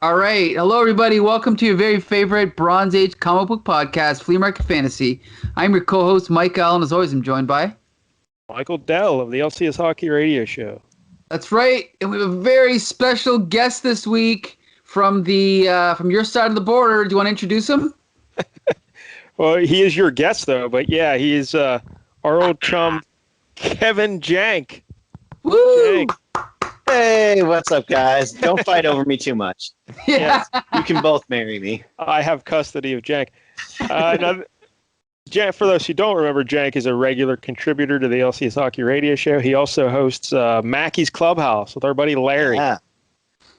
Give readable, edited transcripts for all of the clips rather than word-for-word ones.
All right. Hello, everybody. Welcome to your very favorite Bronze Age comic book podcast, Flea Market Fantasy. I'm your co-host, Mike-EL, and as always, I'm joined by... Mike-EL of the LCS Hockey Radio Show. That's right. And we have a very special guest this week from your side of the border. Do you want to introduce him? Well, he is your guest, though. But yeah, he is our old chum, Kevin Jank. Woo! Jank. Hey, what's up, guys? Don't fight over me too much. Yeah. You can both marry me. I have custody of Jank. Now, Jank, for those who don't remember, Jank is a regular contributor to the LCS Hockey Radio Show. He also hosts Mackey's Clubhouse with our buddy Larry. Yeah.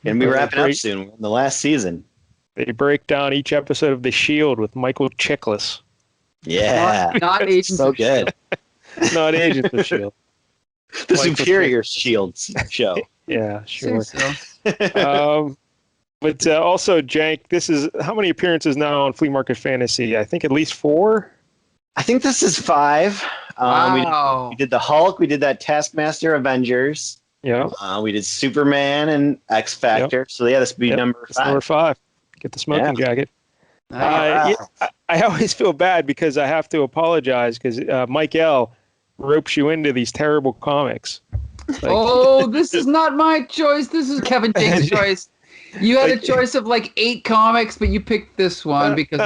And we're wrapping up soon. We're in the last season. They break down each episode of The Shield with Michael Chiklis. Yeah. Not Agents so of good. Not Agents of Shield. The Superior Shields show. Yeah, sure. So. But also, Jank, this is how many appearances now on Flea Market Fantasy? I think at least 4. I think this is 5. Wow. We did the Hulk. We did that Taskmaster Avengers. Yeah. We did Superman and X Factor. Yep. So yeah, this would be number 5. Number 5. Get the smoking jacket. I always feel bad because I have to apologize because Mike-EL ropes you into these terrible comics. Like, this is not my choice. This is Kevin Jank's choice. You had a choice of like 8 comics, but you picked this one because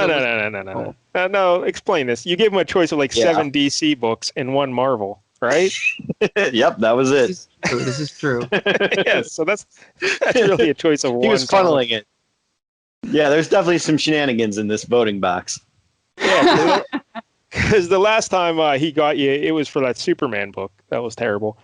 No, explain this. You gave him a choice of like 7 DC books and 1 Marvel, right? Yep, that was it. This is true. Yeah, so that's really a choice of 1. He was funneling it. Yeah, there's definitely some shenanigans in this voting box. Yeah, because the last time he got you, it was for that Superman book. That was terrible.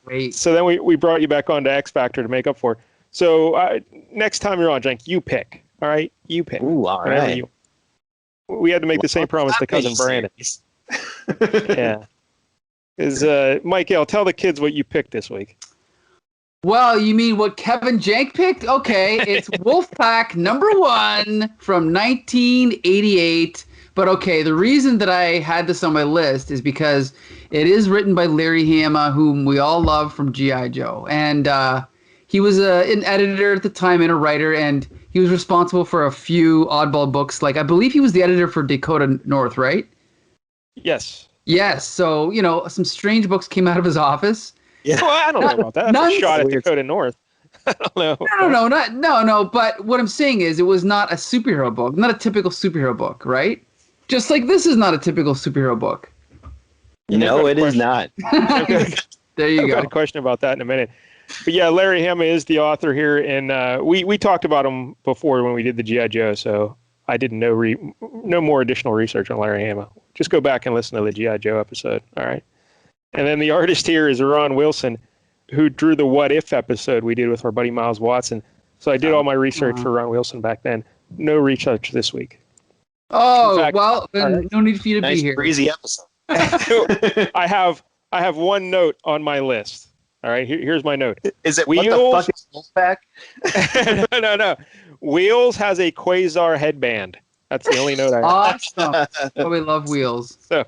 Wait. So then we brought you back on to X Factor to make up for it. So next time you're on, Jank, you pick. All right? You pick. Ooh, all right. We had to make the same promise to cousin Brandon. Yeah. Mike-EL, tell the kids what you picked this week. Well, you mean what Kevin Jank picked? Okay, it's Wolfpack #1 from 1988. But okay, the reason that I had this on my list is because it is written by Larry Hama, whom we all love from G.I. Joe. And he was an editor at the time and a writer, and he was responsible for a few oddball books. Like, I believe he was the editor for Dakota North, right? Yes. Yes. So, some strange books came out of his office. Yeah. Well, I don't know about that. That's a shot at Dakota North. I don't know. No. But what I'm saying is it was not a superhero book, not a typical superhero book, right? Just like this is not a typical superhero book. No, it is not. There you go. I've got a question about that in a minute. But yeah, Larry Hama is the author here, and we talked about him before when we did the G.I. Joe, so I didn't know no more additional research on Larry Hama. Just go back and listen to the G.I. Joe episode, all right? And then the artist here is Ron Wilson, who drew the What If episode we did with our buddy Miles Watson. So I did all my research for Ron Wilson back then. No research this week. Oh, fact, well, then no need for you to be here. Breezy episode. I have one note on my list. All right, here's my note. Is it Wheels? What the fuck is Wolfpack? No. Wheels has a Quasar headband. That's the only note I have. Awesome. Oh, we love Wheels. So,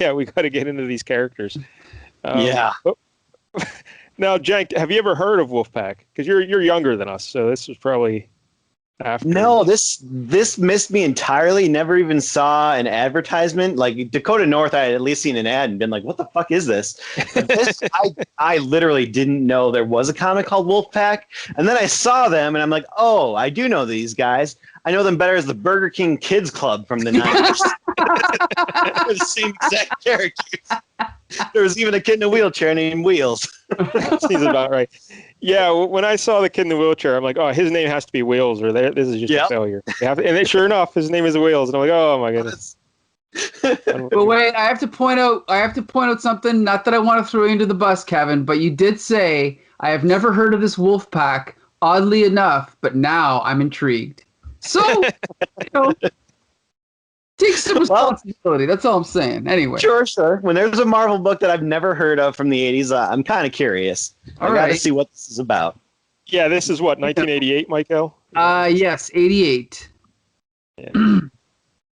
yeah, we got to get into these characters. Yeah. Now, Jank, have you ever heard of Wolfpack? Because you're younger than us, so this was probably after. No, this missed me entirely. Never even saw an advertisement. Like Dakota North, I had at least seen an ad and been like, "What the fuck is this?" This I literally didn't know there was a comic called Wolfpack, and then I saw them, and I'm like, "Oh, I do know these guys. I know them better as the Burger King Kids Club from the 90s." They're the same exact characters. There was even a kid in a wheelchair named Wheels. Seems about right. Yeah, when I saw the kid in the wheelchair, I'm like, oh, his name has to be Wheels, or this is just a failure. And sure enough, his name is Wheels, and I'm like, oh my goodness. But wait, I have to point out something. Not that I want to throw you into the bus, Kevin, but you did say I have never heard of this Wolfpack. Oddly enough, but now I'm intrigued. So, take some responsibility. That's all I'm saying. Anyway. Sure. When there's a Marvel book that I've never heard of from the 80s, I'm kind of curious. I got to see what this is about. Yeah, this is what, 1988, Mike-EL? Yes, 88. Yeah.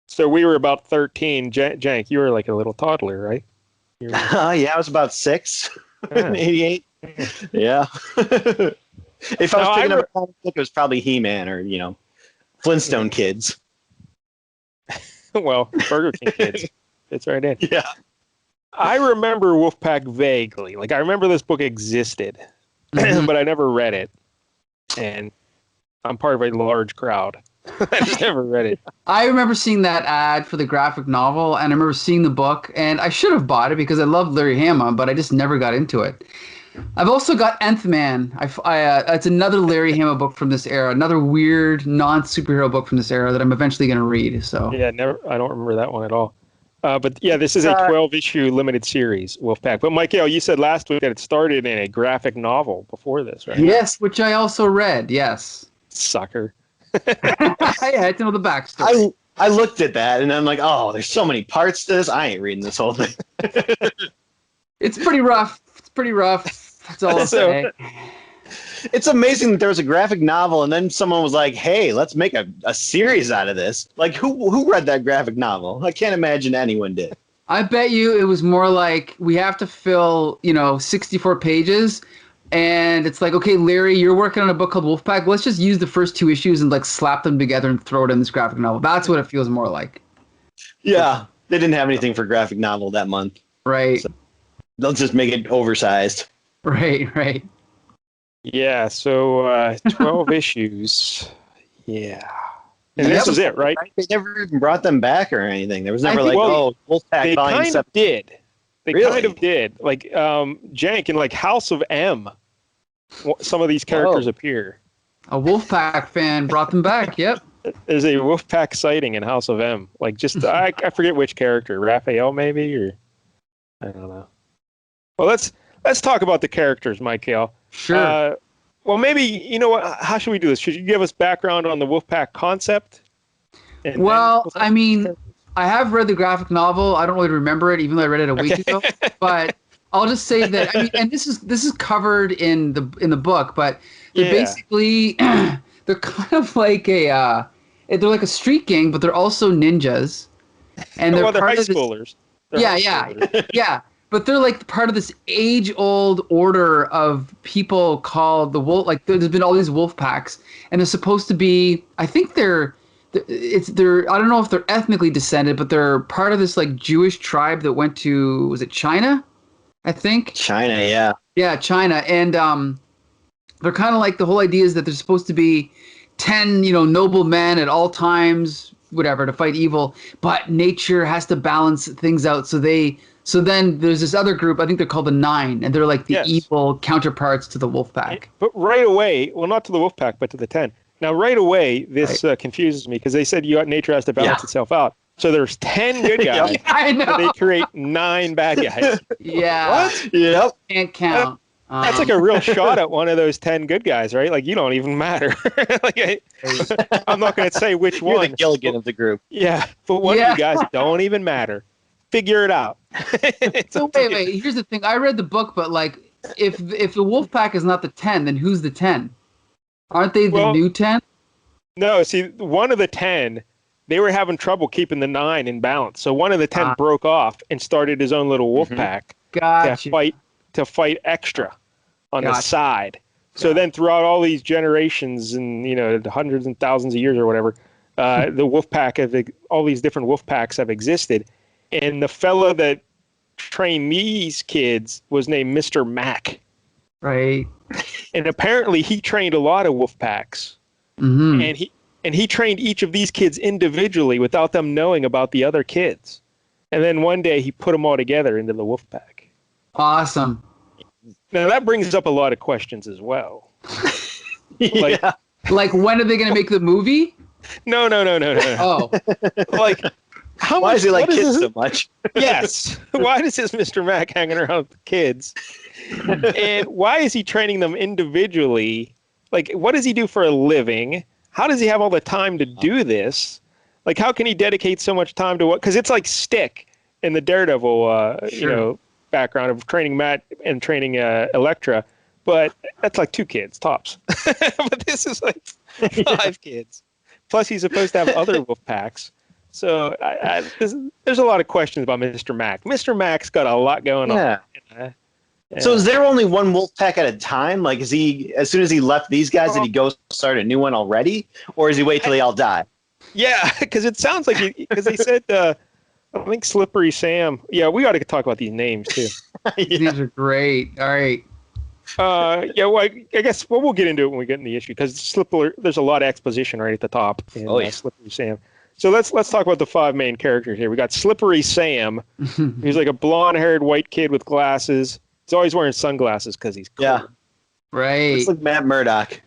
So we were about 13. Jank, you were like a little toddler, right? Yeah, I was about 6 in 88. Yeah. If I was picking up a comic book, it was probably He-Man or, Flintstone Kids. Well, Burger King Kids. It's right in. Yeah. I remember Wolfpack vaguely. Like, I remember this book existed, but I never read it. And I'm part of a large crowd. I just never read it. I remember seeing that ad for the graphic novel, and I remember seeing the book, and I should have bought it because I love Larry Hama, but I just never got into it. I've also got Nth Man. It's another Larry Hama book from this era, another weird non-superhero book from this era that I'm eventually going to read. So yeah, I don't remember that one at all. But yeah, this is a 12-issue limited series, Wolfpack. But Mike-El, you said last week that it started in a graphic novel before this, right? Yes, which I also read. Yes. Sucker. I had to know the backstory. I looked at that and I'm like, oh, there's so many parts to this. I ain't reading this whole thing. It's pretty rough. That's all I'll say. It's amazing that there was a graphic novel and then someone was like, hey, let's make a series out of this. Like, who read that graphic novel? I can't imagine anyone did. I bet you it was more like, we have to fill, 64 pages. And it's like, okay, Larry, you're working on a book called Wolfpack. Let's just use the first 2 issues and like slap them together and throw it in this graphic novel. That's what it feels more like. Yeah. They didn't have anything for graphic novel that month. Right. So they'll just make it oversized. Right. Yeah, so 12 issues. Yeah. And this was it, right? They never even brought them back or anything. There was never Wolfpack they Volume kind 7. of did. They Really? kind of did. Like Jank in like House of M, some of these characters appear. A Wolfpack fan brought them back. Yep. There's a Wolfpack sighting in House of M. Like just I forget which character, Raphael maybe, or I don't know. Well, let's talk about the characters, Mike-El. Sure. Well, maybe you know what? How should we do this? Should you give us background on the Wolfpack concept? Well, I mean, I have read the graphic novel. I don't really remember it, even though I read it a week ago. But I'll just say that and this is covered in the book, but they're basically they're kind of like they're like a street gang, but they're also ninjas, and they're high schoolers. Yeah. But they're like part of this age-old order of people called the wolf. Like there's been all these wolf packs, and they're supposed to be. I think they're. I don't know if they're ethnically descended, but they're part of this like Jewish tribe that went to, was it China? I think. China, yeah. Yeah, China, and they're kind of like, the whole idea is that there's supposed to be 10, noble men at all times, whatever, to fight evil, but nature has to balance things out. So then there's this other group, I think they're called the Nine, and they're like the evil counterparts to the Wolfpack. But right away, well, not to the Wolfpack, but to the 10. Now, right away, this confuses me because they said nature has to balance itself out. So there's 10 good guys. I know. They create 9 bad guys. Yeah. What? Yep. Can't count. That's like a real shot at one of those 10 good guys, right? Like, you don't even matter. I'm not going to say which You're one. the Gilligan of the group. Yeah, but one of you guys don't even matter. Figure it out. So wait. Here's the thing. I read the book, but like, if the Wolfpack is not the 10, then who's the 10? Aren't they the new 10? No, see, one of the 10, they were having trouble keeping the 9 in balance. So one of the 10 broke off and started his own little Wolfpack to fight extra on the side. So then throughout all these generations and, hundreds and thousands of years or whatever, the Wolfpack, all these different Wolfpacks have existed. And the fella that trained these kids was named Mr. Mac. Right. And apparently he trained a lot of Wolfpacks. Mm-hmm. And he trained each of these kids individually without them knowing about the other kids. And then one day he put them all together into the Wolfpack. Awesome. Now that brings up a lot of questions as well. Like when are they going to make the movie? No. Oh. Like, why does he like kids so much? Yes. Why does this Mr. Mac hanging around with kids? And why is he training them individually? Like, what does he do for a living? How does he have all the time to do this? Like, how can he dedicate so much time to what? Because it's like Stick in the Daredevil, background of training Matt and training Elektra. But that's like 2 kids, tops. But this is like 5 kids. Plus, he's supposed to have other wolf packs. So there's a lot of questions about Mr. Mac. Mr. Mac's got a lot going on. So is there only one Wolfpack at a time? Like, is he, as soon as he left these guys, did he go start a new one already? Or is he wait till they all die? Yeah, because it sounds like because they said I think Slippery Sam. Yeah, we got to talk about these names too. These are great. All right. Yeah, well, I guess we'll get into it when we get in the issue because Slippery. There's a lot of exposition right at the top in Slippery Sam. So let's talk about the 5 main characters here. We got Slippery Sam. He's like a blonde-haired white kid with glasses. He's always wearing sunglasses because he's cool. Yeah, right. Looks like Matt Murdock.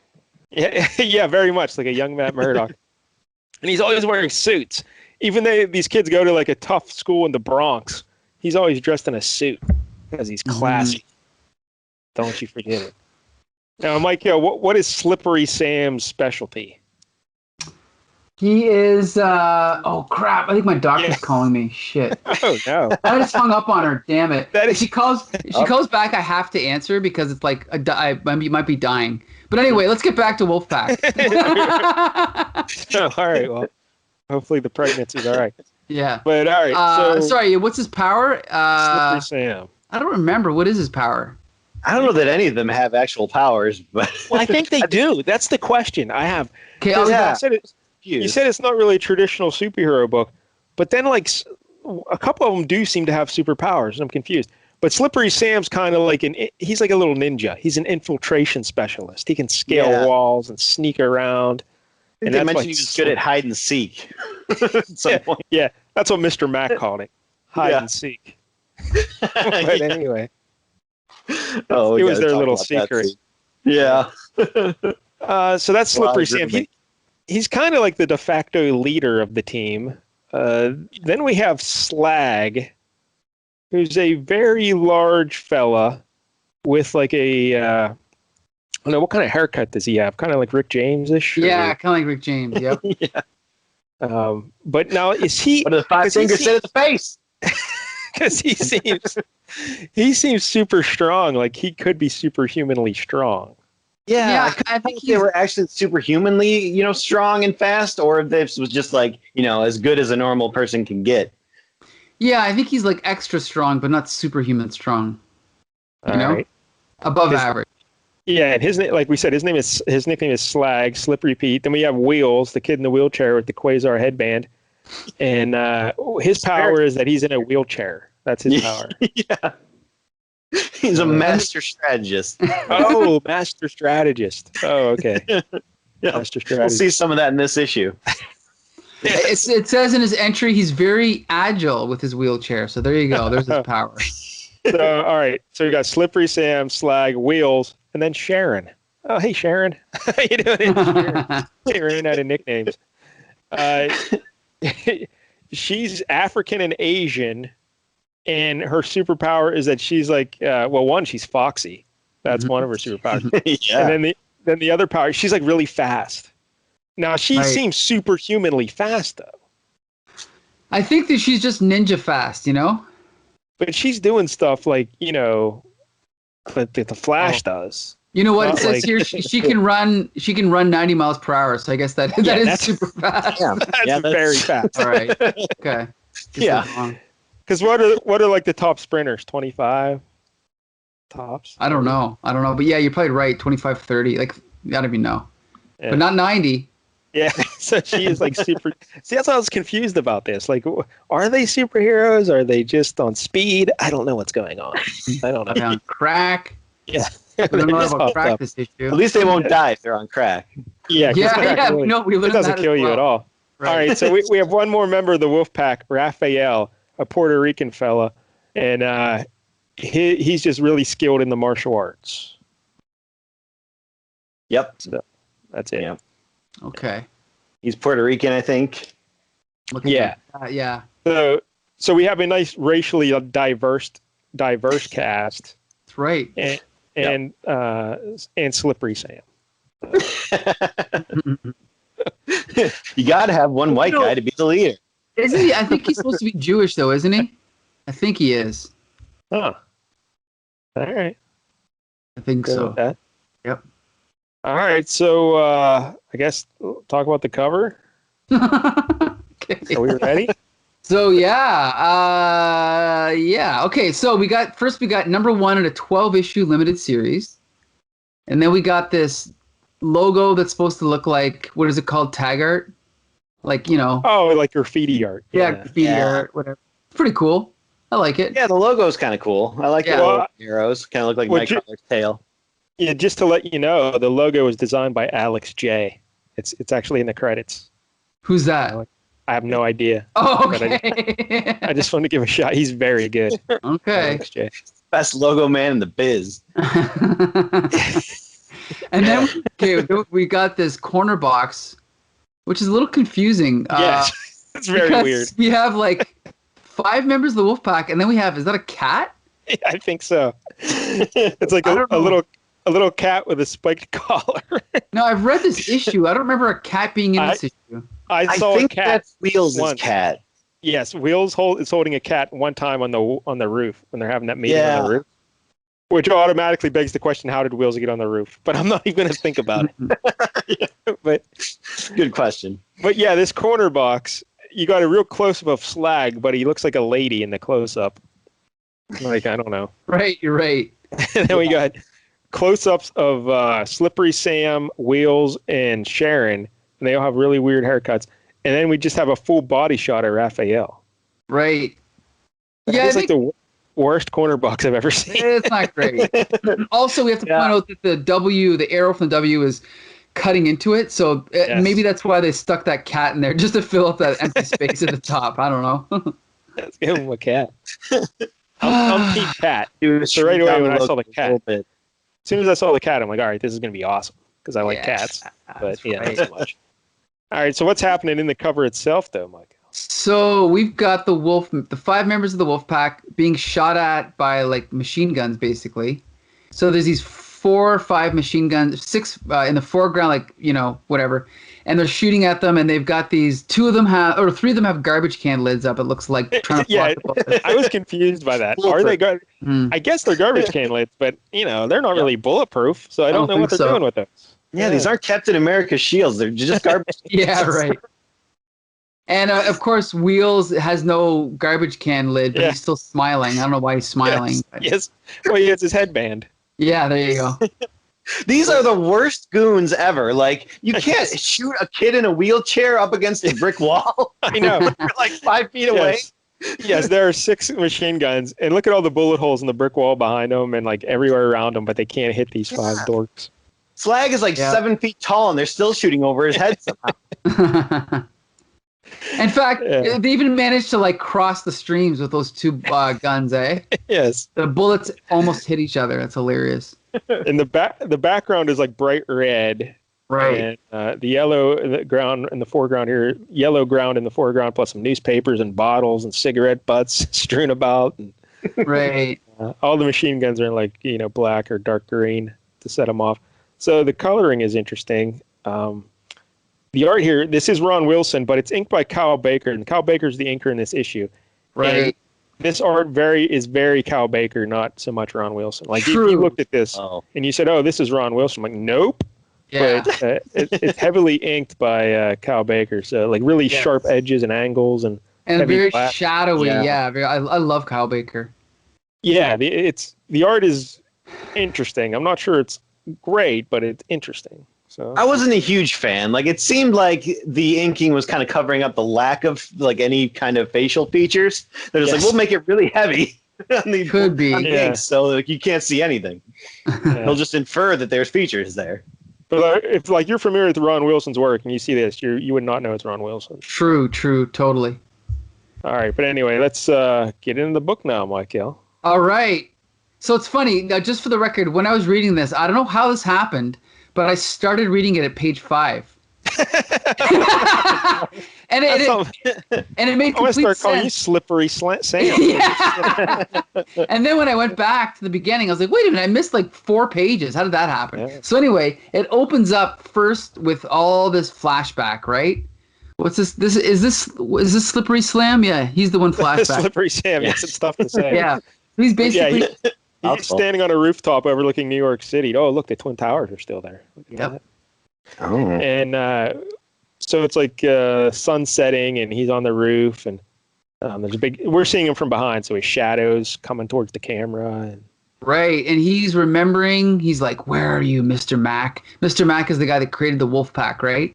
Yeah, yeah, very much like a young Matt Murdock. And he's always wearing suits. Even though these kids go to like a tough school in the Bronx, he's always dressed in a suit because he's classy. Don't you forget it. Now, Mike-El, what is Slippery Sam's specialty? He is. Oh crap! I think my doctor's calling me. Shit. Oh no! I just hung up on her. Damn it! That is- If she calls back, I have to answer because it's like I might be dying. But anyway, let's get back to Wolfpack. Oh, all right. Well, hopefully the pregnancy's all right. Yeah. But all right. So sorry. What's his power? Slippery Sam. I don't remember. What is his power? I don't know that any of them have actual powers, but Well, I think they do. That's the question I have. Okay. You said it's not really a traditional superhero book, but then like a couple of them do seem to have superpowers, and I'm confused. But Slippery Sam's kind of like he's like a little ninja. He's an infiltration specialist. He can scale walls and sneak around. and they mentioned he was good at hide and seek at some point. Yeah, that's what Mr. Mac called it. Hide and seek. But anyway. Oh, it was their little secret. Yeah. So that's Slippery Sam. He's kind of like the de facto leader of the team. Then we have Slag, who's a very large fella with like a, I don't know, what kind of haircut does he have? Kind of like Rick James-ish? Yeah, kind of like Rick James. Yep. Yeah. But now is he? What do the 5 fingers say to the face? Because he seems super strong. Like he could be superhumanly strong. Yeah, I think they were actually superhumanly, strong and fast, or if this was just like, as good as a normal person can get. Yeah, I think he's like extra strong, but not superhuman strong. You know, right. Above average. Yeah, and his name, like we said, his nickname is Slag, Slippery Pete. Then we have Wheels, the kid in the wheelchair with the Quasar headband, and his power is that he's in a wheelchair. That's his power. Yeah. He's a master strategist. Oh, master strategist. Oh, okay. Yeah. Master strategist. We'll see some of that in this issue. It says in his entry he's very agile with his wheelchair. So there you go. There's his power. So, all right. So we got Slippery Sam, Slag, Wheels, and then Sharon. Oh, hey, Sharon. How you doing, Sharon? Hey, ran out of nicknames. She's African and Asian. And her superpower is that she's like, one, she's foxy. That's one of her superpowers. Yeah. And then the other power, she's like really fast. Now she seems superhumanly fast though. I think that she's just ninja fast, But she's doing stuff like, that the Flash does. You know what it Not says like- here? She can run 90 miles per hour. So I guess that is super fast. Yeah. That's very fast. All right. Okay. Yeah. Because what are like the top sprinters? 25 tops? I don't know. But yeah, you're probably right. 25, 30. Like, I don't even know. Yeah. But not 90. Yeah. So she is like super. See, that's why I was confused about this. Like, are they superheroes? Are they just on speed? I don't know what's going on. I don't know. On crack. Yeah. We don't know about crack this issue. At least they won't die if they're on crack. Yeah. Yeah. Really, No, we it learned doesn't that kill as you well. at all. Right. All right. So we have one more member of the Wolfpack, Raphael, a Puerto Rican fella, and he's just really skilled in the martial arts. Yep. So that's it. Yeah. Okay. He's Puerto Rican, I think. Yeah. Yeah. So we have a nice racially diverse cast, That's right. and Slippery Sam. You got to have one white guy to be the leader. Isn't he? I think he's supposed to be Jewish, though, isn't he? I think he is. Oh. All right. I think Go so. with that. Yep. All right. So I guess we'll talk about the cover. Okay. Are we ready? So yeah. Okay, so we got number 1 in a 12-issue limited series, and then we got this logo that's supposed to look like, what is it called? Tag art, like Oh, like graffiti art. graffiti art, whatever. It's pretty cool. I like it. Yeah, the logo's kind of cool. I like the little arrows. Kind of look like Nightcrawler's tail. Yeah, just to let you know, the logo was designed by Alex J. It's actually in the credits. Who's that? I have no idea. Oh, okay. I just wanted to give a shot. He's very good. Okay. Alex J. Best logo man in the biz. And then we got this corner box, which is a little confusing. Yes, it's very weird. We have like 5 members of the Wolfpack, and then we have, is that a cat? I think so. It's like a little cat with a spiked collar. No, I've read this issue. I don't remember a cat being in this issue. I think that's Wheels' cat. Yes, Wheels is holding a cat one time on the roof when they're having that meeting on the roof. Which automatically begs the question, how did Wheels get on the roof? But I'm not even going to think about it. But good question. But yeah, this corner box, you got a real close-up of Slag, but he looks like a lady in the close-up. Like, I don't know. Right, you're right. And then we got close-ups of Slippery Sam, Wheels, and Sharon, and they all have really weird haircuts. And then we just have a full body shot of Raphael. Right. Yeah, it's like the worst corner box I've ever seen. It's not great. Also, we have to point out that the arrow from the W is cutting into it. So maybe that's why they stuck that cat in there, just to fill up that empty space at the top. I don't know. Let's give him a cat. I'm Team Cat. So right away when I saw the cat, as soon as I saw the cat, I'm like, all right, this is going to be awesome because I like cats. But not so much. All right, so what's happening in the cover itself, though, Mike? So we've got the 5 members of the Wolfpack being shot at by like machine guns, basically. So there's these 4 or 5 machine guns, 6 in the foreground, like whatever, and they're shooting at them. And they've got these 3 of them have garbage can lids up. It looks like trying to I was confused by that. Are they I guess they're garbage can lids, but they're not really bulletproof, so I don't know what they're doing with those. Yeah, these aren't Captain America shields. They're just garbage. Yeah, right. And of course, Wheels has no garbage can lid, but he's still smiling. I don't know why he's smiling. Yes. Well, he has his headband. Yeah, there you go. These are the worst goons ever. Like, you can't shoot a kid in a wheelchair up against a brick wall. I know. You're like 5 feet away. Yes, there are 6 machine guns, and look at all the bullet holes in the brick wall behind them and like everywhere around them, but they can't hit these 5 dorks. Slag is like 7 feet tall, and they're still shooting over his head somehow. In fact, they even managed to like cross the streams with those 2 guns, eh? Yes. The bullets almost hit each other. That's hilarious. And the background is like bright red. Right. And the yellow ground in the foreground here, yellow ground in the foreground, plus some newspapers and bottles and cigarette butts strewn about. And, right. All the machine guns are like, black or dark green to set them off. So the coloring is interesting. The art here, this is Ron Wilson, but it's inked by Kyle Baker, and Kyle Baker's the inker in this issue. Right. And this art is very Kyle Baker, not so much Ron Wilson. Like, if you looked at this and you said, oh, this is Ron Wilson, I'm like, nope. Yeah. But it's heavily inked by Kyle Baker, so like really sharp edges and angles and very black. shadowy. Yeah, I love Kyle Baker. Yeah, the art is interesting. I'm not sure it's great, but it's interesting. So I wasn't a huge fan. Like, it seemed like the inking was kind of covering up the lack of like any kind of facial features. They're just like, we'll make it really heavy on the ink, so like you can't see anything. They'll just infer that there's features there. But if like you're familiar with Ron Wilson's work and you see this, you would not know it's Ron Wilson. True, totally. All right, but anyway, let's get into the book now, Mike-El. All right. So it's funny. Now, just for the record, when I was reading this, I don't know how this happened, but I started reading it at page 5. and it made complete sense. I want to start calling you Slippery Sam. Yeah. And then when I went back to the beginning, I was like, wait a minute, I missed like 4 pages. How did that happen? Yeah. So anyway, it opens up first with all this flashback, right? What's this? Is this Slippery Slam? Yeah, he's the one flashback. Slippery Sam. Yes, it's tough to say. Yeah. He's basically... He's standing on a rooftop overlooking New York City. Oh, look, the Twin Towers are still there. Yep. Oh. And so it's like sun setting, and he's on the roof, and There's a big. We're seeing him from behind, so his shadows coming towards the camera. And Right, and he's remembering. He's like, "Where are you, Mr. Mac?" Mr. Mac is the guy that created the Wolfpack, right?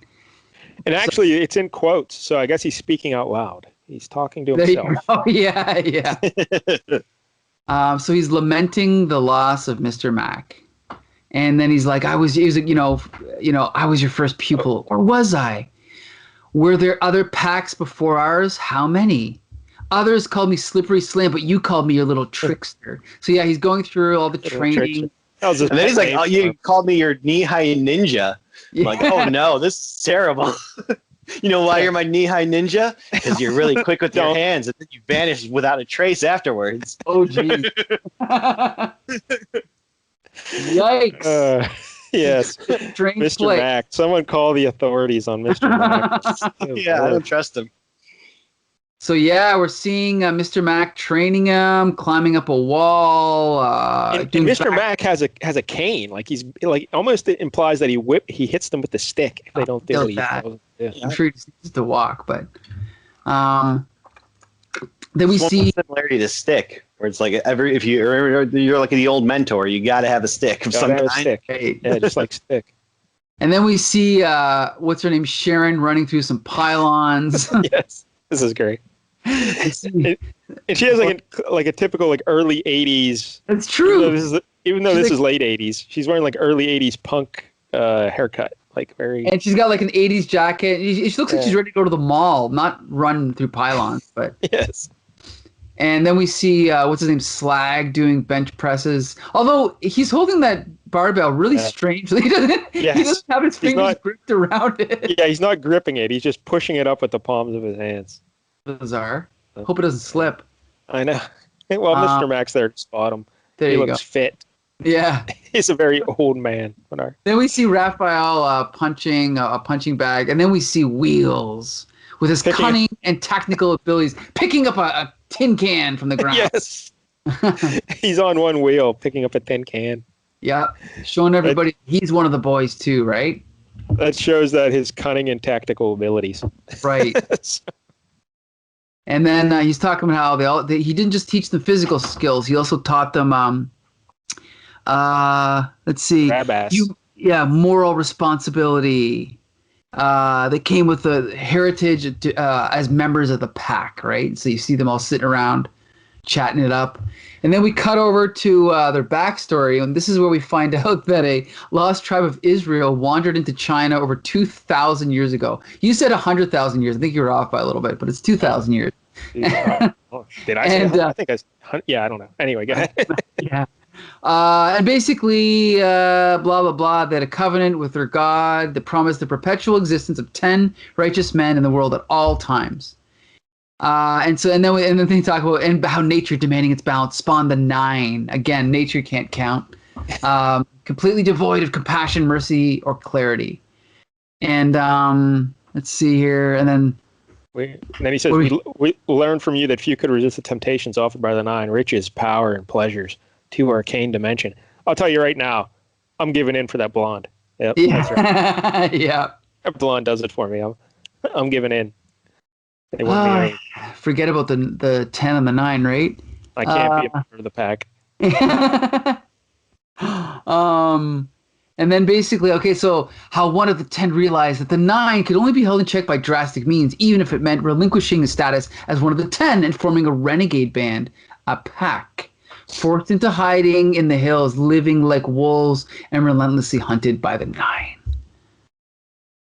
actually, it's in quotes, so I guess he's speaking out loud. He's talking to There you himself. go. Yeah, yeah. So he's lamenting the loss of Mr. Mac, and then he's like, he was, I was your first pupil, or was I? Were there other packs before ours? How many? Others called me Slippery Slam, but you called me your little trickster. So yeah, he's going through all the training. And then he's like, "Oh, you called me your knee-high ninja." I'm Yeah. like, "Oh no, this is terrible." You know why you're my knee-high ninja? Because you're really quick with your hands, and then you vanish without a trace afterwards. Oh, geez. Yikes. Yes. Strange Mr. play. Mac. Someone call the authorities on Mr. Mac. Yeah, I don't trust him. So yeah, we're seeing Mr. Mac training him, climbing up a wall. And Mr. Mac has a cane. Like he's like almost it implies that he hits them with the stick if they don't do what he's supposed to do. I'm sure he just needs to walk, but then we see similarity to stick, where it's like if you're like the old mentor, you got to have a stick of some Gotta have a kind. stick. Right. Yeah, just like stick. And then we see what's her name, Sharon, running through some pylons. Yes, this is great. And she has like a typical like early '80s. It's true. Even though this is late '80s, she's wearing like early '80s punk haircut, like very. And she's got like an '80s jacket. She looks like she's ready to go to the mall, not run through pylons, but Yes. And then we see what's his name, Slag, doing bench presses. Although he's holding that barbell really strangely. He doesn't have his fingers gripped around it. Yeah, he's not gripping it. He's just pushing it up with the palms of his hands. Bizarre. Hope it doesn't slip. I know. Well, Mr. Mac's there to spot him. There he you looks go. fit. Yeah. He's a very old man. Then we see Raphael punching a punching bag, and then we see Wheels with his cunning and technical abilities picking up a tin can from the ground. Yes. He's on one wheel picking up a tin can. Yeah. Showing everybody he's one of the boys too, right? That shows that his cunning and tactical abilities. Right. And then he's talking about how he didn't just teach them physical skills. He also taught them, let's see. Moral responsibility. They came with the heritage as members of the pack, right? So you see them all sitting around chatting it up. And then we cut over to their backstory, and this is where we find out that a lost tribe of Israel wandered into China over 2,000 years ago. You said 100,000 years. I think you were off by a little bit, but it's 2,000 years. Did I say I think I don't know. Anyway, go ahead. Yeah. And basically, blah, blah, blah, they had a covenant with their God that promised the perpetual existence of 10 righteous men in the world at all times. And then they talk about and how nature demanding its balance spawned the 9. Again, nature can't count. Completely devoid of compassion, mercy, or clarity. And let's see here. And then he says, we learned from you that few could resist the temptations offered by the 9, riches, power, and pleasures, to arcane dimension. I'll tell you right now, I'm giving in for that blonde. Yep, yeah. That's right. Yeah. That blonde does it for me. I'm giving in. Forget about the 10 and the 9, right? I can't be a member of the pack. And then basically, so how one of the 10 realized that the 9 could only be held in check by drastic means, even if it meant relinquishing his status as one of the 10 and forming a renegade band, a pack, forced into hiding in the hills, living like wolves and relentlessly hunted by the 9.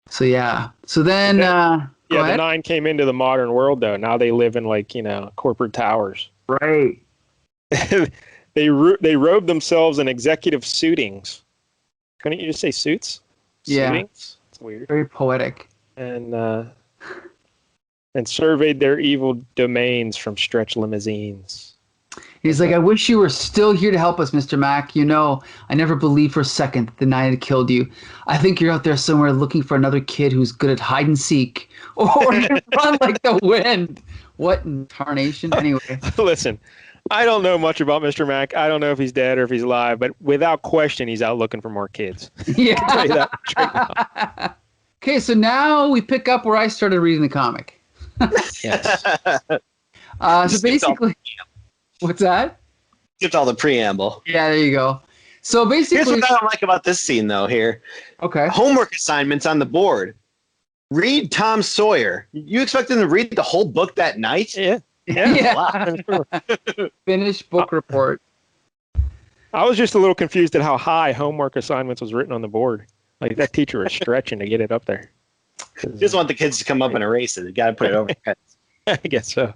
So yeah. So then the 9 came into the modern world though. Now they live in corporate towers. Right. They robe themselves in executive suitings. Couldn't you just say suits? Yeah. Suitings? It's weird. Very poetic. And surveyed their evil domains from stretch limousines. He's like, I wish you were still here to help us, Mr. Mac. I never believed for a second that the 9 had killed you. I think you're out there somewhere looking for another kid who's good at hide and seek or you run like the wind. What in tarnation? Anyway. Listen, I don't know much about Mr. Mac. I don't know if he's dead or if he's alive, but without question, he's out looking for more kids. Yeah. I can tell you that straight now. Okay, so now we pick up where I started reading the comic. Yes. So basically, what's that? Skipped all the preamble. Yeah, there you go. So basically, Here's what I don't like about this scene, though. Here, okay. homework assignments on the board. Read Tom Sawyer. You expect them to read the whole book that night? Yeah. Yeah. Finish book report. I was just a little confused at how high homework assignments was written on the board. Like that teacher was stretching to get it up there. Just want the kids to come up and erase it. You got to put it over their heads. I guess so.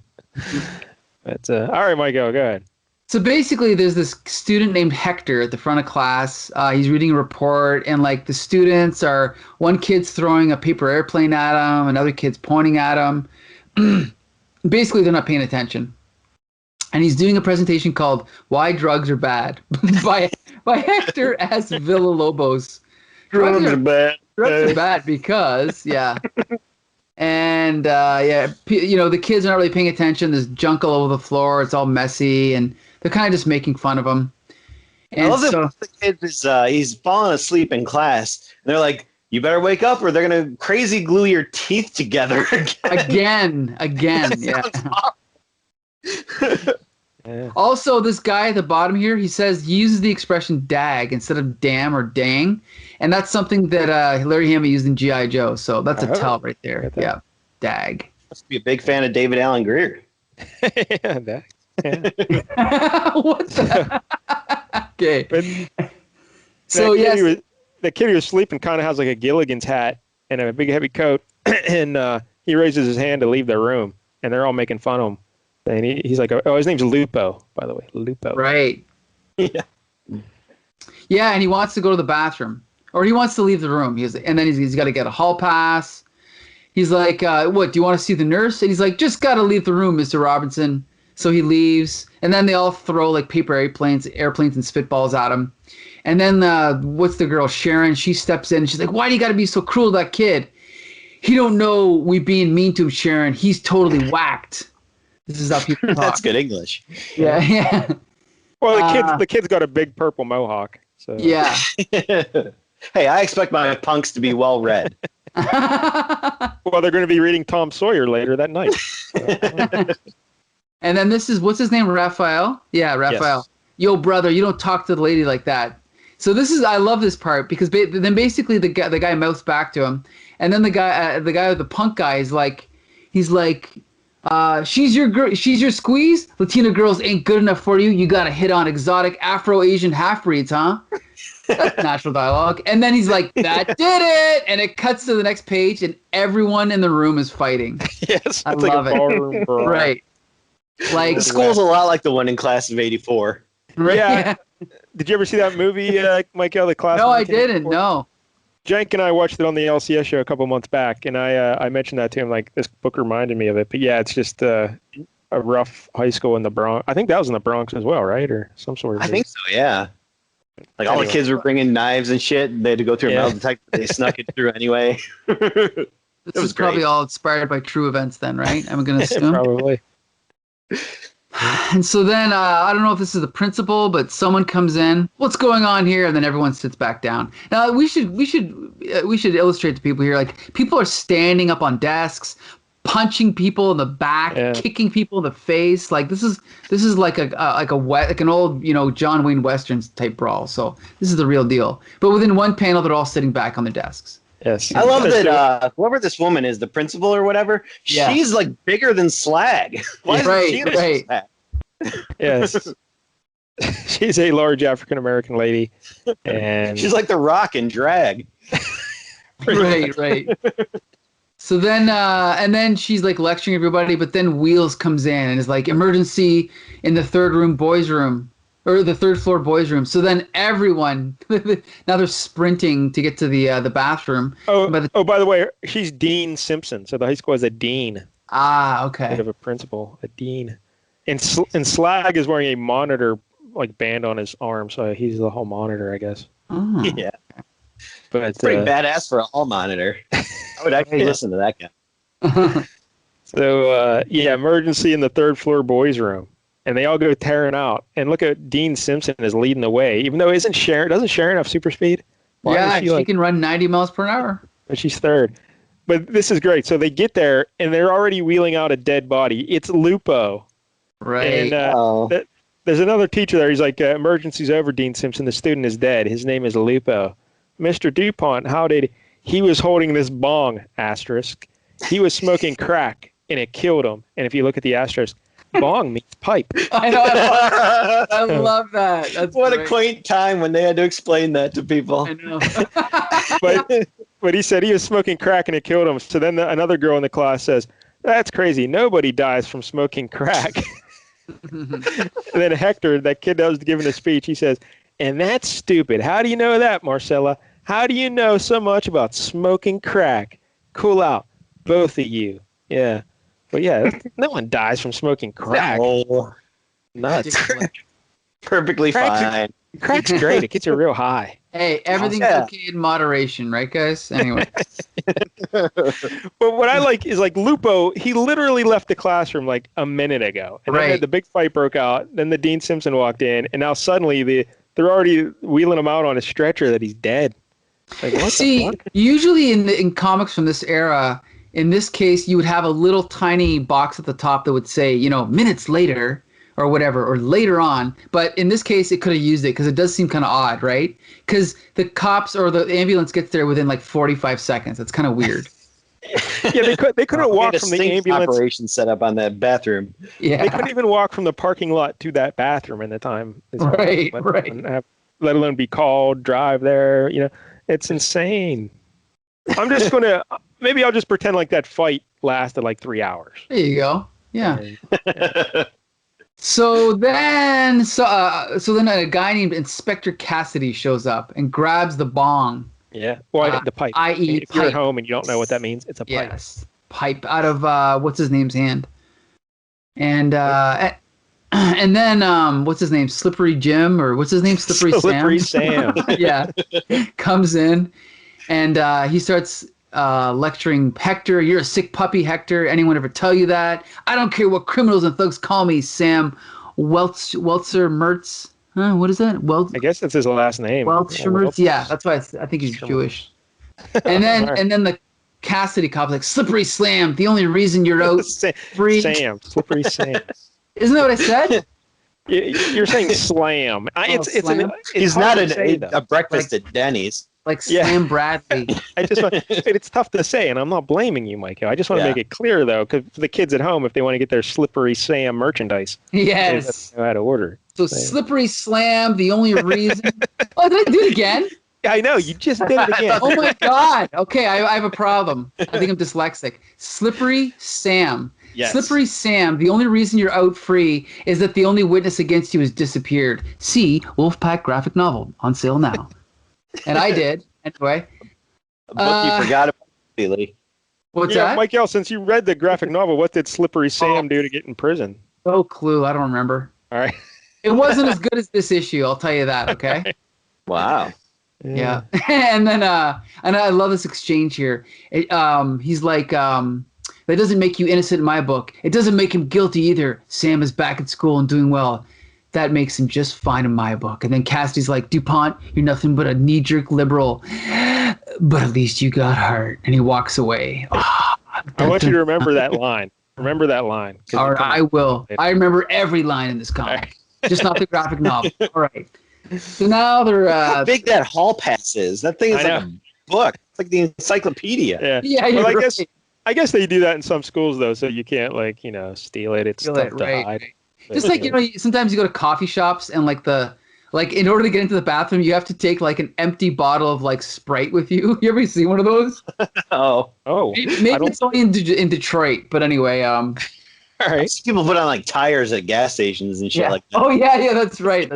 But all right, Mike-El, go ahead. So basically, there's this student named Hector at the front of class. He's reading a report, and like the students are, one kid's throwing a paper airplane at him, another kid's pointing at him. Basically, they're not paying attention. And he's doing a presentation called "Why Drugs Are Bad" by Hector as Villalobos. Drugs are bad. Drugs are bad because and the kids are not really paying attention. There's junk all over the floor. It's all messy, and they're kind of just making fun of him. And I love that one of the kids is he's falling asleep in class, and they're like, "You better wake up, or they're gonna crazy glue your teeth together again." Yeah. Yeah. Also, this guy at the bottom here, he uses the expression "dag" instead of "damn" or "dang," and that's something that Larry Hama used in G.I. Joe. So that's a tell right there. Yeah, dag. Must be a big fan of David Allen Greer. Yeah, that. Yeah. What the? Okay. But So yes, the kid who was sleeping kind of has like a Gilligan's hat and a big heavy coat, and he raises his hand to leave the room, and they're all making fun of him. And he's like, oh, his name's Lupo, by the way, Lupo. Right. Yeah. Yeah, and he wants to go to the bathroom, or he wants to leave the room. He's got to get a hall pass. He's like, what? Do you want to see the nurse? And he's like, just got to leave the room, Mr. Robinson. So he leaves, and then they all throw like paper airplanes and spitballs at him. And then what's the girl, Sharon? She steps in, and she's like, why do you got to be so cruel to that kid? He don't know we being mean to him, Sharon. He's totally whacked. This is how people talk. That's good English. Yeah. Well, the kid's got a big purple mohawk. So Yeah. Hey, I expect my punks to be well read. Well, they're going to be reading Tom Sawyer later that night. And then what's his name? Raphael? Yeah, Raphael. Yes. Yo, brother, you don't talk to the lady like that. So I love this part because then basically the guy mouths back to him, and then the guy, the punk guy is like, she's your squeeze. Latina girls ain't good enough for you. You got to hit on exotic Afro-Asian half-breeds, huh? That's natural dialogue. And then he's like, that did it. And it cuts to the next page, and everyone in the room is fighting. Yes, I it's love like a ballroom brawl. Right. Like The school's a lot like the one in class of '84. right? Yeah. Did you ever see that movie, Mike-El, the class? No, I didn't. No. Jank and I watched it on the LCS show a couple months back, and I mentioned that to him, like, this book reminded me of it. But yeah, it's just a rough high school in the Bronx. I think that was in the Bronx as well, right? Or some sort of. I think so, yeah. Like all the kids were bringing knives and shit. They had to go through a metal detector. They snuck it through anyway. This was is probably great. all inspired by true events then, right? I'm going to assume. Probably. And so then, I don't know if this is the principal, but someone comes in. What's going on here? And then everyone sits back down. Now we should illustrate to people here. Like people are standing up on desks, punching people in the back, kicking people in the face. Like this is like an old John Wayne Westerns type brawl. So this is the real deal. But within one panel, they're all sitting back on their desks. Yes. I love that whoever this woman is, the principal or whatever, she's like bigger than Slag. Why isn't she in a Slag? Yes. She's a large African American lady, and she's like the Rock in drag. Right. So then, and then she's like lecturing everybody, but then Wheels comes in and is like, emergency in the third floor boys' room. So then everyone, now they're sprinting to get to the bathroom. By the way, she's Dean Simpson. So the high school has a dean. Ah, okay. Instead of a principal, a dean. And Slag is wearing a monitor like band on his arm, so he's the hall monitor, I guess. Oh. Yeah. But It's pretty badass for a hall monitor. I would actually listen to that guy. So, emergency in the third floor boys' room. And they all go tearing out. And look at Dean Simpson is leading the way, even though doesn't Sharon have super speed? She can run 90 miles per hour. But she's third. But this is great. So they get there, and they're already wheeling out a dead body. It's Lupo. Right. And there's another teacher there. He's like, emergency's over, Dean Simpson. The student is dead. His name is Lupo. Mr. DuPont, how did he was holding this bong, asterisk. He was smoking crack, and it killed him. And if you look at the asterisk, bong means pipe. I know. I love that. That's what great. a quaint time when they had to explain that to people. I know. But he said he was smoking crack, and it killed him. So then another girl in the class says, that's crazy. Nobody dies from smoking crack. And then Hector, that kid that was giving the speech, he says, and that's stupid. How do you know that, Marcella? How do you know so much about smoking crack? Cool out, both of you. Yeah. But yeah, no one dies from smoking crack. No. Nuts. Perfectly fine. Crack's great. It gets you real high. Hey, everything's okay in moderation, right, guys? Anyway. But what I like is like Lupo, he literally left the classroom like a minute ago. And then the big fight broke out. Then the Dean Simpson walked in, and now suddenly they're already wheeling him out on a stretcher that he's dead. Like, what the fuck? Usually in comics from this era, in this case, you would have a little tiny box at the top that would say, minutes later or whatever, or later on. But in this case, it could have used it because it does seem kind of odd, right? Because the cops or the ambulance gets there within like 45 seconds. That's kind of weird. Yeah, they couldn't walk from the ambulance. Operation set up on that bathroom. Yeah, they couldn't even walk from the parking lot to that bathroom in the time. Right. Let alone be called, drive there. It's insane. I'm just gonna maybe I'll just pretend like that fight lasted like 3 hours. There you go. Yeah. So then a guy named Inspector Cassidy shows up and grabs the bong. Yeah. Well, the pipe. I.e. if you're at home and you don't know what that means, it's a pipe. Yes. Pipe out of what's his name's hand. And then what's his name? Slippery Jim, or what's his name? Slippery Sam. Yeah. Comes in and he starts lecturing Hector. You're a sick puppy, Hector. Anyone ever tell you that? I don't care what criminals and thugs call me, Sam Weltzer Mertz. Huh? What is that? I guess that's his last name. Weltzer Mertz. Yeah, that's why I think he's Jewish. And then the Cassidy cop like, Slippery Slam. The only reason you're out free. Slippery Sam. Isn't that what I said? You're saying slam. He's not a breakfast at Denny's. Like Slam Bradley. It's tough to say, and I'm not blaming you, Mike. I just want to make it clear, though, because for the kids at home, if they want to get their Slippery Sam merchandise, yes, they know how to order. So Slippery Slam, the only reason. Oh, did I do it again? Yeah, I know. You just did it again. Oh, my God. Okay, I have a problem. I think I'm dyslexic. Slippery Sam. Yes. Slippery Sam, the only reason you're out free is that the only witness against you has disappeared. See Wolfpack graphic novel on sale now. And I did. Anyway. A book you forgot about, Lee. What's that? Mike-El, since you read the graphic novel, what did Slippery Sam do to get in prison? No clue. I don't remember. All right. It wasn't as good as this issue, I'll tell you that, okay? Wow. Yeah. And then and I love this exchange here. He's like, that doesn't make you innocent in my book. It doesn't make him guilty either. Sam is back at school and doing well. That makes him just fine in my book. And then Cassidy's like, DuPont, you're nothing but a knee-jerk liberal. But at least you got heart. And he walks away. I want you to remember that line. Remember that line. All right, I will. I remember every line in this comic. Just not the graphic novel. All right. So now they're... How big that hall pass is. That thing is like a book. It's like the encyclopedia. Yeah, you're right. I guess they do that in some schools, though, so you can't, steal it. It's tough to hide. Just like, sometimes you go to coffee shops and in order to get into the bathroom, you have to take like an empty bottle of Sprite with you. You ever seen one of those? Oh. Maybe it's only in Detroit, but anyway. All right. People put on tires at gas stations and shit like that. Oh yeah, that's right.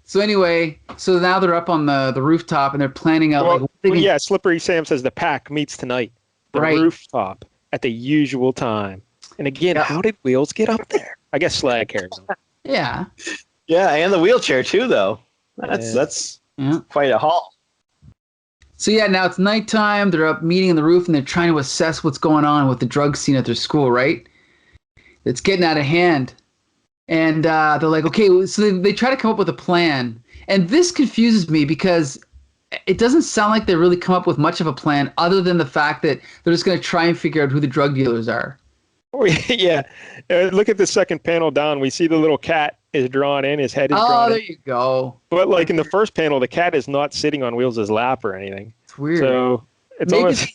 So anyway, so now they're up on the rooftop and they're planning out Slippery Sam says the pack meets tonight. The rooftop at the usual time. And again, how did Wheels get up there? I guess Slag carries him. Yeah. Yeah, and the wheelchair too, though. That's quite a haul. So now it's nighttime. They're up meeting on the roof and they're trying to assess what's going on with the drug scene at their school, right? It's getting out of hand. And they're like, okay, so they try to come up with a plan. And this confuses me because it doesn't sound like they really come up with much of a plan other than the fact that they're just going to try and figure out who the drug dealers are. Yeah. Look at the second panel down. We see the little cat is drawn in. His head is Oh, drawn there in. you go. But like in the first panel, the cat is not sitting on Wheels' lap or anything. It's weird. So it's maybe, almost...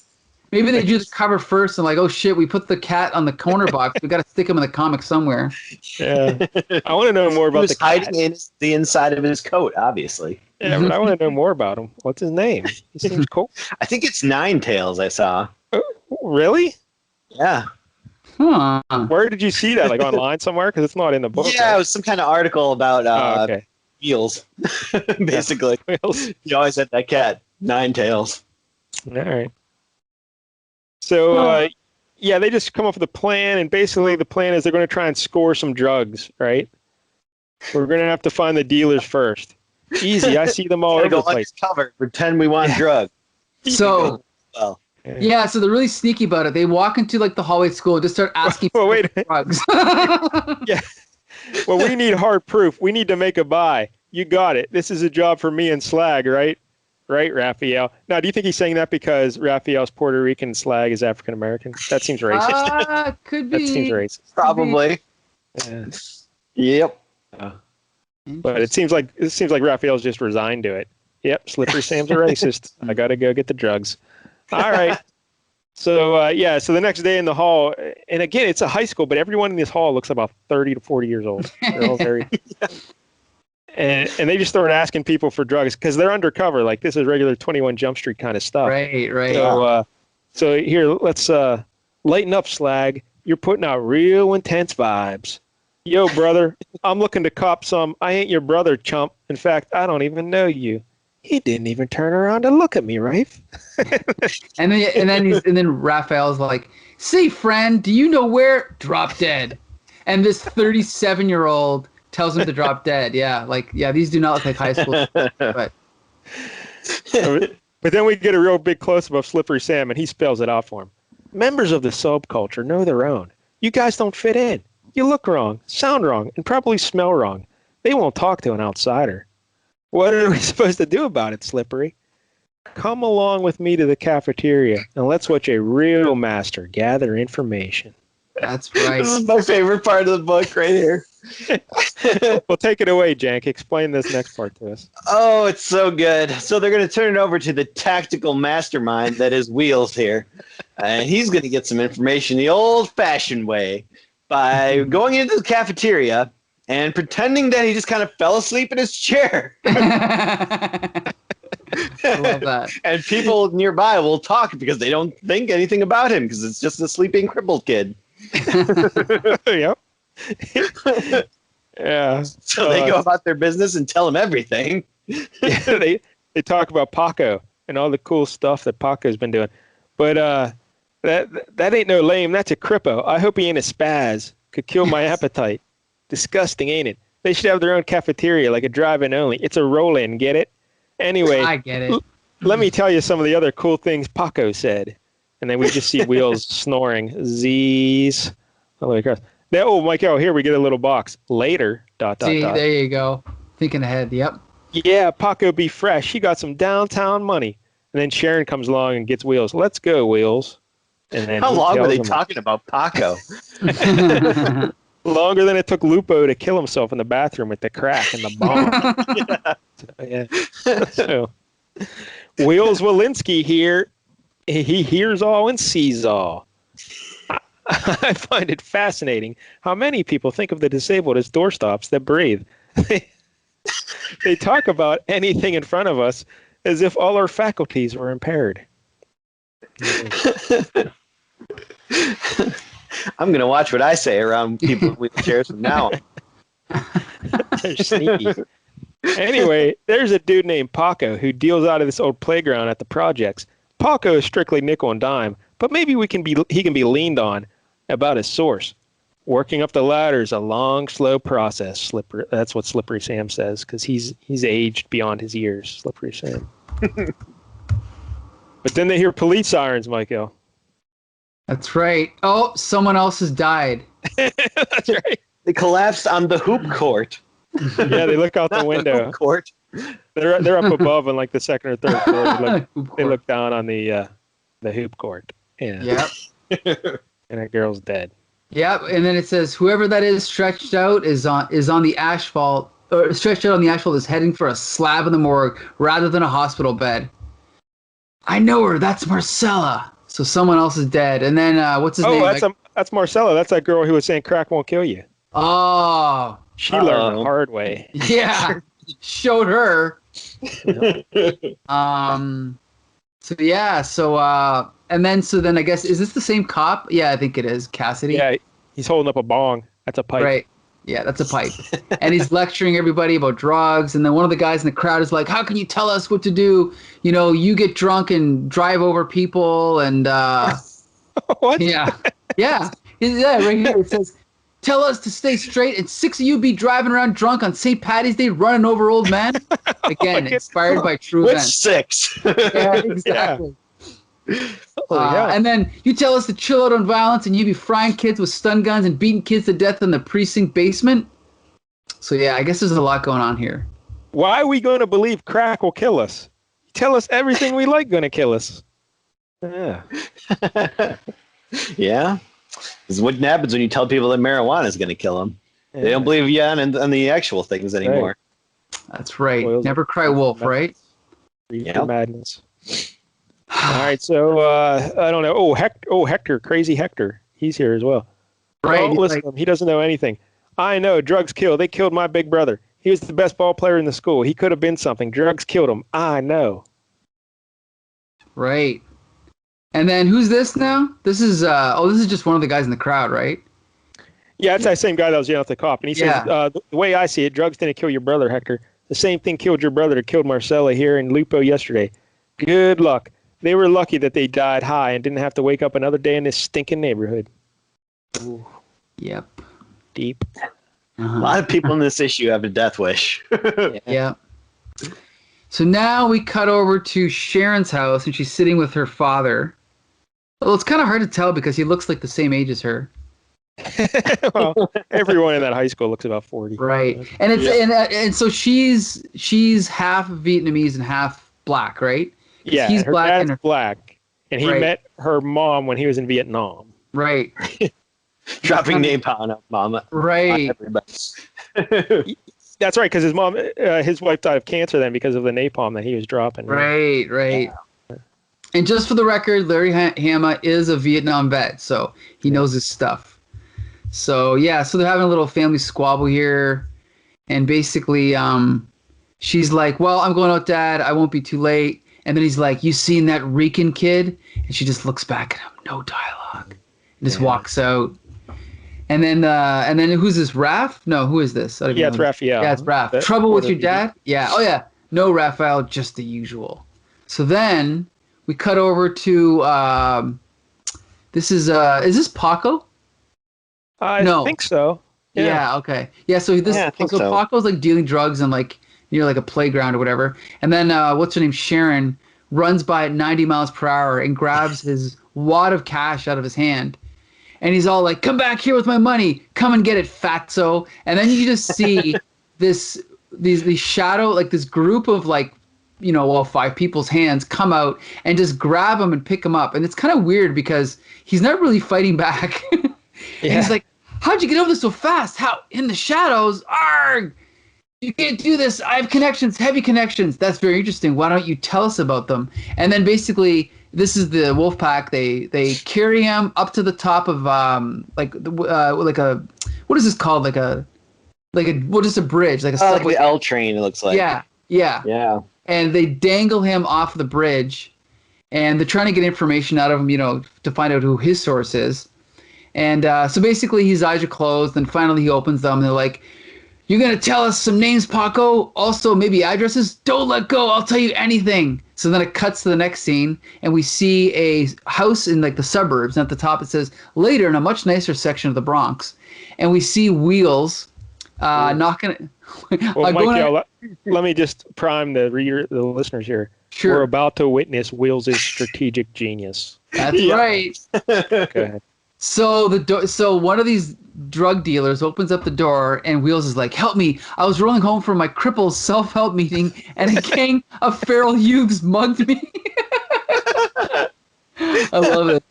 maybe they do the cover first and like, oh shit, we put the cat on the corner box. We got to stick him in the comic somewhere. Yeah. I want to know more He about was the cat. hiding in the inside of his coat, obviously. Yeah, but I want to know more about him. What's his name? He seems cool. I think it's Nine Tails I saw. Really? Yeah. Huh. Where did you see that? Like online somewhere? Because it's not in the book. Yeah, right? it was some kind of article about Okay. Wheels, basically. Wheels. You always had that cat, Nine Tails. All right. So, yeah, they just come up with a plan, and basically the plan is they're going to try and score some drugs, right? We're going to have to find the dealers first. Easy. I see them all over Gotta the go place. undercover, pretend we want drugs. So, Well, yeah, so they're really sneaky about it. They walk into like the hallway school and just start asking Well, for wait a minute. drugs. Yeah. Well, we need hard proof. We need to make a buy. You got it. This is a job for me and Slag, right? Right, Raphael. Now, do you think he's saying that because Raphael's Puerto Rican and Slag is African American? That seems racist. Could be. That seems racist. probably. Yeah. Yep. But it seems like Raphael's just resigned to it. Yep, Slippery Sam's a racist. I got to go get the drugs. All right. So, yeah, so the next day in the hall, and again, it's a high school, but everyone in this hall looks about 30 to 40 years old. They're all very... And they just start asking people for drugs because they're undercover. Like, this is regular 21 Jump Street kind of stuff. Right. So here, let's lighten up, Slag. You're putting out real intense vibes. Yo, brother, I'm looking to cop some. I ain't your brother, chump. In fact, I don't even know you. He didn't even turn around to look at me, Rafe. And then Raphael's like, "Say, friend, do you know where?" Drop dead. And this 37-year-old tells him to drop dead. Yeah, these do not look like high school students, but then we get a real big close-up of Slippery Sam, and he spells it out for him. Members of the subculture know their own. You guys don't fit in. You look wrong, sound wrong, and probably smell wrong. They won't talk to an outsider. What are we supposed to do about it, Slippery? Come along with me to the cafeteria, and let's watch a real master gather information. that's right. This is my favorite part of the book right here. Well, take it away, Jank. Explain this next part to us. Oh, it's so good. So they're going to turn it over to the tactical mastermind that is Wheels here. And he's going to get some information the old-fashioned way by going into the cafeteria and pretending that he just kind of fell asleep in his chair. I love that. And people nearby will talk because they don't think anything about him because it's just a sleeping crippled kid. Yep. Yeah. So they go about their business and tell him everything. Yeah, they talk about Paco and all the cool stuff that Paco's been doing. But that ain't no lame. That's a crippo. I hope he ain't a spaz. Could kill my appetite. Disgusting, ain't it? They should have their own cafeteria, like a drive-in only. It's a roll-in, get it? Anyway, I get it. let me tell you some of the other cool things Paco said. And then we just see Wheels snoring. Z's. All the way across. Now, oh, Mike-El, here we get a little box. Later, ... See, there you go. Thinking ahead. Yep. Yeah, Paco be fresh. He got some downtown money. And then Sharon comes along and gets Wheels. Let's go, Wheels. And then How he long were tells they him- talking about Paco? Longer than it took Lupo to kill himself in the bathroom with the crack and the bomb. Yeah. So, Wheels Walensky here. He hears all and sees all. I find it fascinating how many people think of the disabled as doorstops that breathe. They talk about anything in front of us as if all our faculties were impaired. I'm going to watch what I say around people in wheelchairs from now on. They're sneaky. Anyway, there's a dude named Paco who deals out of this old playground at the projects. Paco is strictly nickel and dime, but maybe he can be leaned on about his source. Working up the ladder is a long, slow process. That's what Slippery Sam says, because he's aged beyond his years, Slippery Sam. But then they hear police sirens, Mike-El. That's right. Oh, someone else has died. That's right. They collapsed on the hoop court. Yeah, they look out the Not window. hoop court. They're up above on like the second or third floor. They look down on the hoop court. Yeah. Yep. And that girl's dead. Yep, and then it says whoever that is stretched out is on the asphalt, or stretched out on the asphalt is heading for a slab in the morgue rather than a hospital bed. I know her. That's Marcella. So someone else is dead. And then what's his name? That's Marcella. That's that girl who was saying crack won't kill you. Oh, she learned the hard way. Yeah, showed her. So yeah, and then I guess, is this the same cop? Yeah, I think it is. Cassidy. Yeah, he's holding up a bong. That's a pipe. Right. Yeah, that's a pipe. And he's lecturing everybody about drugs. And then one of the guys in the crowd is like, how can you tell us what to do? You know, you get drunk and drive over people. And what? Yeah. Yeah. Yeah, right here it says, tell us to stay straight and 6 of you be driving around drunk on St. Patty's Day running over old men. Again, inspired by true Which events. 6? Yeah, exactly. Yeah. And then you tell us to chill out on violence and you be frying kids with stun guns and beating kids to death in the precinct basement. So yeah, I guess there's a lot going on here. Why are we going to believe crack will kill us? Tell us everything we like going to kill us. Yeah. Yeah. This is what happens when you tell people that marijuana is going to kill them. Yeah. They don't believe you on the actual things anymore. Right. That's right. Never cry wolf, right? Yeah. Madness. All right, so I don't know. Hector, crazy Hector. He's here as well. Right. Don't listen to him. He doesn't know anything. I know. Drugs kill. They killed my big brother. He was the best ball player in the school. He could have been something. Drugs killed him. I know. Right. And then who's this now? This is this is just one of the guys in the crowd, right? Yeah, it's that same guy that was yelling at the cop. And he says, the way I see it, drugs didn't kill your brother, Hector. The same thing killed your brother that killed Marcella here in Lupo yesterday. Good luck. They were lucky that they died high and didn't have to wake up another day in this stinking neighborhood. Ooh. Yep. Deep. Uh-huh. A lot of people in this issue have a death wish. Yeah. So now we cut over to Sharon's house and she's sitting with her father. Well, it's kind of hard to tell because he looks like the same age as her. Well, everyone in that high school looks about 40. Right. And and so she's half Vietnamese and half black, right? Yeah, he's her black dad's and black, and he met her mom when he was in Vietnam. Right. Dropping napalm on mama. Right. That's right, because his wife died of cancer then because of the napalm that he was dropping. Right. Yeah. And just for the record, Larry Hama is a Vietnam vet, so he knows his stuff. So yeah, so they're having a little family squabble here, and basically, she's like, "Well, I'm going out, Dad. I won't be too late." And then he's like, "You seen that Rican kid?" And she just looks back at him, no dialogue, and just walks out. And then who's this? Raph? No, who is this? Yeah, it's Raphael. Yeah, it's Raph. Trouble with your dad? Yeah. Oh yeah. No, Raphael, just the usual. So then we cut over to this is this Paco? I think so. Yeah. Okay. Yeah. So Paco's like dealing drugs and like near like a playground or whatever. And then what's her name? Sharon runs by at 90 miles per hour and grabs his wad of cash out of his hand. And he's all like, "Come back here with my money. Come and get it, fatso." And then you just see these shadow, like this group of like, 5 people's hands come out and just grab him and pick him up. And it's kind of weird because he's not really fighting back. And he's like, "How'd you get over this so fast? How? In the shadows? Arg! You can't do this. I have connections, heavy connections." That's very interesting. Why don't you tell us about them? And then basically, this is the Wolfpack. They carry him up to the top of like a, what is this called? What is a bridge? Like a like the L train. It looks like. Yeah. And they dangle him off the bridge, and they're trying to get information out of him, to find out who his source is. And so basically, his eyes are closed, and finally he opens them, and they're like, "You're going to tell us some names, Paco? Also, maybe addresses? Don't let go. I'll tell you anything." So then it cuts to the next scene, and we see a house in like the suburbs. And at the top it says, "Later in a much nicer section of the Bronx." And we see Wheels knocking. Well, Mike-EL, let me just prime the listeners here. Sure. We're about to witness Wheels' strategic genius. That's right. Go ahead. So one of these drug dealers opens up the door, and Wheels is like, "Help me. I was rolling home from my cripples self-help meeting, and a gang of feral youths mugged me." I love it.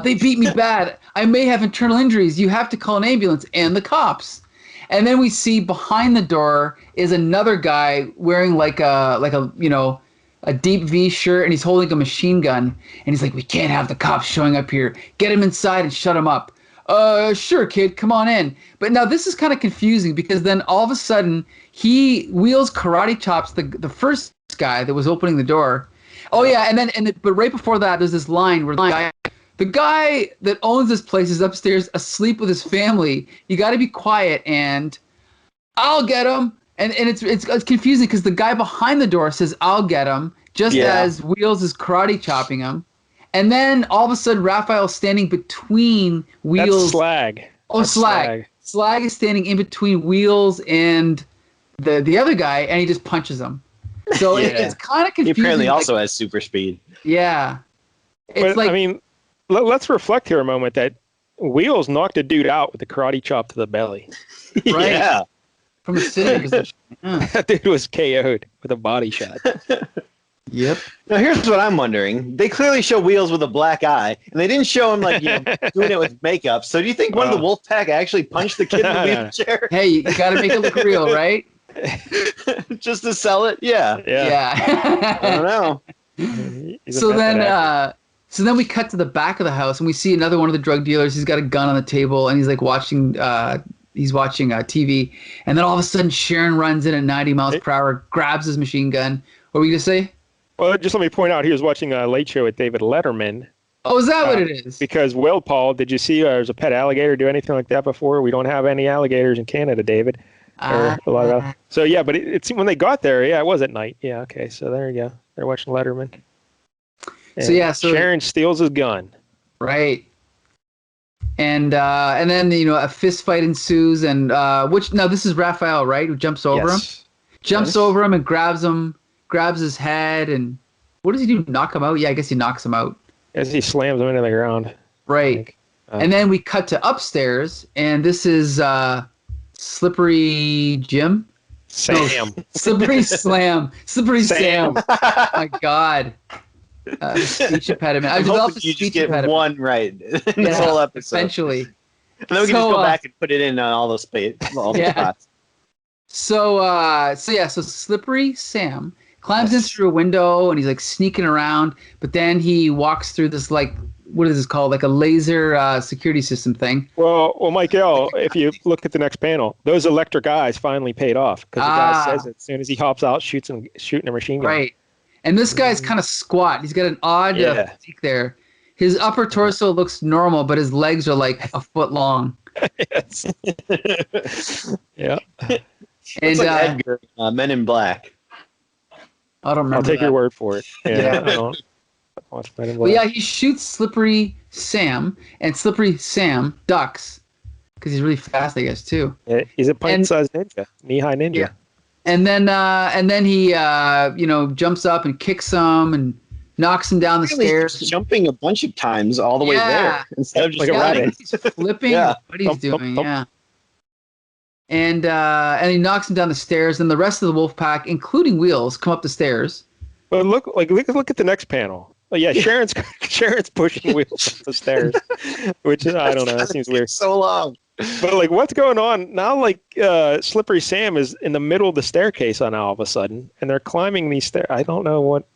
They beat me bad. I may have internal injuries. You have to call an ambulance and the cops. And then we see behind the door is another guy wearing like a a deep V shirt, and he's holding a machine gun. And he's like, we can't have the cops showing up here. Get him inside and shut him up. Sure, kid, come on in. But now this is kind of confusing because then all of a sudden he wheels karate chops the first guy that was opening the door. Oh yeah, but right before that, there's this line where the guy that owns this place is upstairs asleep with his family. You got to be quiet, and I'll get him. And it's confusing because the guy behind the door says, I'll get him, just as Wheels is karate chopping him. And then all of a sudden, Raphael's standing between Wheels. That's Slag. Oh, That's Slag. Slag is standing in between Wheels and the other guy, and he just punches him. So it's kind of confusing. He apparently also has super speed. Yeah. I mean, let's reflect here a moment that Wheels knocked a dude out with a karate chop to the belly. Right? Yeah. From a sitting position. Yeah. That dude was KO'd with a body shot. Yep. Now here's what I'm wondering. They clearly show Wheels with a black eye, and they didn't show him doing it with makeup. So do you think one of the Wolfpack actually punched the kid in the wheelchair? Hey, you got to make it look real, right? Just to sell it? Yeah. Yeah. I don't know. So then we cut to the back of the house, and we see another one of the drug dealers. He's got a gun on the table, and he's like watching TV. And then all of a sudden, Sharon runs in at 90 miles per hour, grabs his machine gun. What were you going to say? Well, just let me point out, he was watching a Late Show with David Letterman. Oh, is that what it is? Because, well, Paul, did you see there's a pet alligator do anything like that before? We don't have any alligators in Canada, David. So, yeah, but it's when they got there, it was at night. Yeah, okay, so there you go. They're watching Letterman. And so Sharon steals his gun. Right. And then, a fist fight ensues, and this is Raphael, right, who jumps over him? Over him and grabs his head, and what does he do? Knock him out? Yeah, I guess he knocks him out. As he slams him into the ground. Right. And then we cut to upstairs, and this is Slippery Jim? Sam. No, Slippery Slam. Slippery Sam. My God. Speech impediment. I'm hoping you just get one right in this whole episode. Essentially. And then we can just go back and put it in on all those spots. So Slippery Sam climbs in through a window, and he's like sneaking around, but then he walks through this what is this called? Like a laser security system thing. Well, Mike-El, if you look at the next panel, those electric eyes finally paid off because the guy says it as soon as he hops out, shooting a machine gun. Right. And this guy's kind of squat. He's got an odd physique there. His upper torso looks normal, but his legs are like a foot long. Yes. Yeah. It's like Edgar, Men in Black. I don't remember. I'll take your word for it. Yeah. I don't watch Men in Black. Well, he shoots Slippery Sam, and Slippery Sam ducks because he's really fast, I guess, too. Yeah, he's a pint-sized ninja, knee-high ninja. Yeah. And then he jumps up and kicks him and knocks him down the stairs. He's jumping a bunch of times all the way there instead of just rabbit. He's flipping. What he's doing, yeah. And he knocks him down the stairs. And the rest of the Wolfpack, including Wheels, come up the stairs. But look at the next panel. Oh, yeah, Sharon's pushing Wheels up the stairs, which I don't know. That seems weird. So long. But what's going on now? Slippery Sam is in the middle of the staircase on all of a sudden, and they're climbing these stairs. I don't know what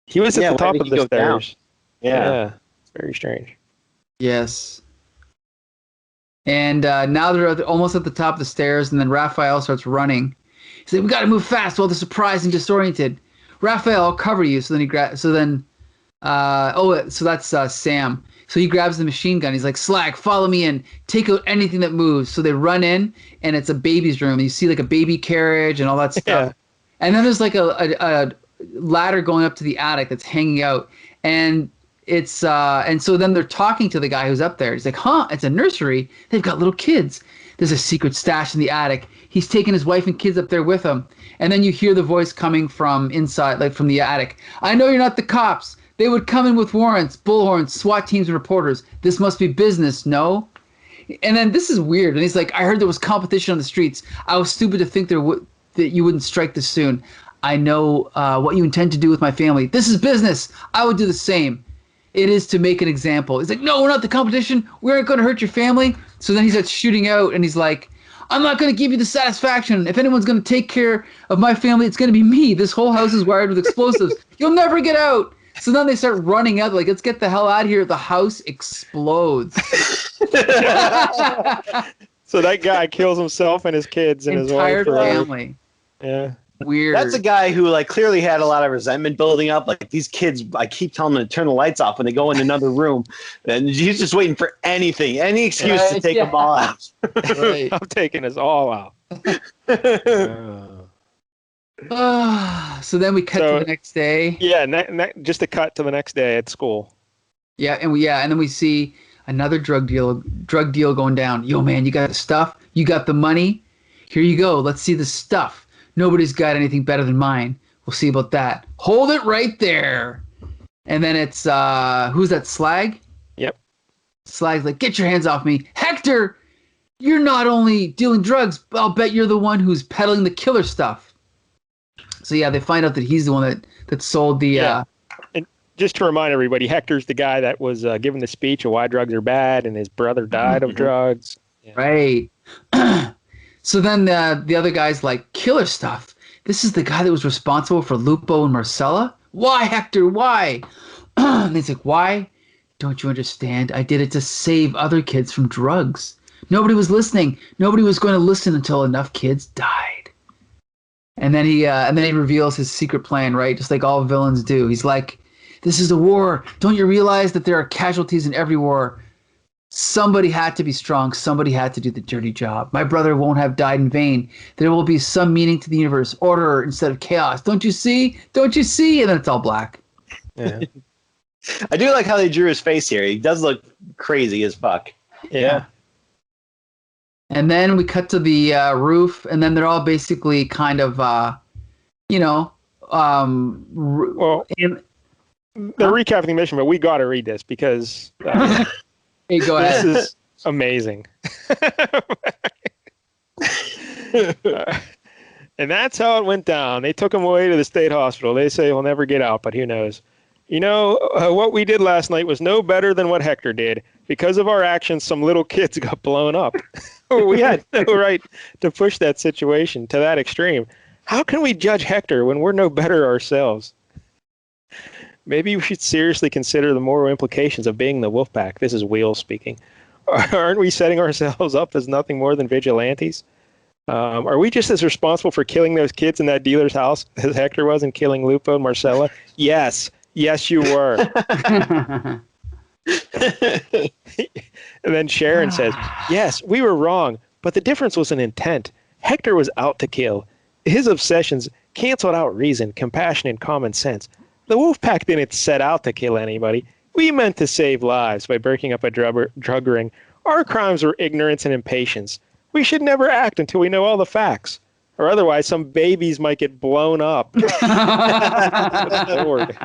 he was at the top of the stairs. Yeah, it's very strange. Yes. And now they're almost at the top of the stairs, and then Raphael starts running. He said, "We got to move fast while they're surprised and disoriented." Raphael, I'll cover you. So then that's Sam. So he grabs the machine gun. He's like, Slag, follow me in. Take out anything that moves. So they run in, and it's a baby's room. And you see a baby carriage and all that stuff. Yeah. And then there's a ladder going up to the attic that's hanging out. And it's and so then they're talking to the guy who's up there. He's like, it's a nursery. They've got little kids. There's a secret stash in the attic. He's taking his wife and kids up there with him. And then you hear the voice coming from inside, from the attic. I know you're not the cops. They would come in with warrants, bullhorns, SWAT teams, and reporters. This must be business, no? And then this is weird. And he's like, I heard there was competition on the streets. I was stupid to think that you wouldn't strike this soon. I know what you intend to do with my family. This is business. I would do the same. it is to make an example. He's like, no, we're not the competition. We aren't going to hurt your family. So then he starts shooting out, and he's like, I'm not going to give you the satisfaction. If anyone's going to take care of my family, it's going to be me. This whole house is wired with explosives. You'll never get out. So then they start running out, like, let's get the hell out of here. The house explodes. So that guy kills himself and his kids and Entire his wife. family. Yeah. Weird. That's a guy who like clearly had a lot of resentment building up. Like these kids, I keep telling them to turn the lights off when they go in another room, and he's just waiting for anything, any excuse to take them all out. Right. I'm taking us all out. So then we cut to the next day. Yeah, just a cut to the next day at school. Yeah, and then we see another drug deal going down. Yo, man, you got the stuff. You got the money. Here you go. Let's see the stuff. Nobody's got anything better than mine. We'll see about that. Hold it right there. And then it's who's that? Slag. Yep. Slag's like, get your hands off me, Hector. You're not only dealing drugs, but I'll bet you're the one who's peddling the killer stuff. So yeah, they find out that he's the one that sold the. And just to remind everybody, Hector's the guy that was giving the speech of why drugs are bad, and his brother died of drugs. Yeah. Right. So then the other guy's like, killer stuff. This is the guy that was responsible for Lupo and Marcella? Why, Hector? Why? And he's like, why? Don't you understand? I did it to save other kids from drugs. Nobody was listening. Nobody was going to listen until enough kids died. And then he reveals his secret plan, right? Just like all villains do. He's like, this is a war. Don't you realize that there are casualties in every war? Somebody had to be strong. Somebody had to do the dirty job. My brother won't have died in vain. There will be some meaning to the universe, order instead of chaos. Don't you see? Don't you see? And then it's all black. Yeah. I do like how they drew his face here. He does look crazy as fuck. Yeah. And then we cut to the roof, and then they're all basically kind of, Well, they're recapping the mission, but we got to read this because hey, go ahead. This is amazing. And that's how it went down. They took him away to the state hospital. They say he'll never get out, but who knows? You know, what we did last night was no better than what Hector did. Because of our actions, some little kids got blown up. We had no right to push that situation to that extreme. How can we judge Hector when we're no better ourselves? Maybe we should seriously consider the moral implications of being the Wolfpack. This is Wheel speaking. Aren't we setting ourselves up as nothing more than vigilantes? Are we just as responsible for killing those kids in that dealer's house as Hector was in killing Lupo and Marcella? Yes. Yes, you were. And then Sharon says, yes, we were wrong, but the difference was in intent. Hector was out to kill. His obsessions canceled out reason, compassion, and common sense. The Wolfpack didn't set out to kill anybody. We meant to save lives by breaking up a drug ring. Our crimes were ignorance and impatience. We should never act until we know all the facts, or otherwise some babies might get blown up. Lord.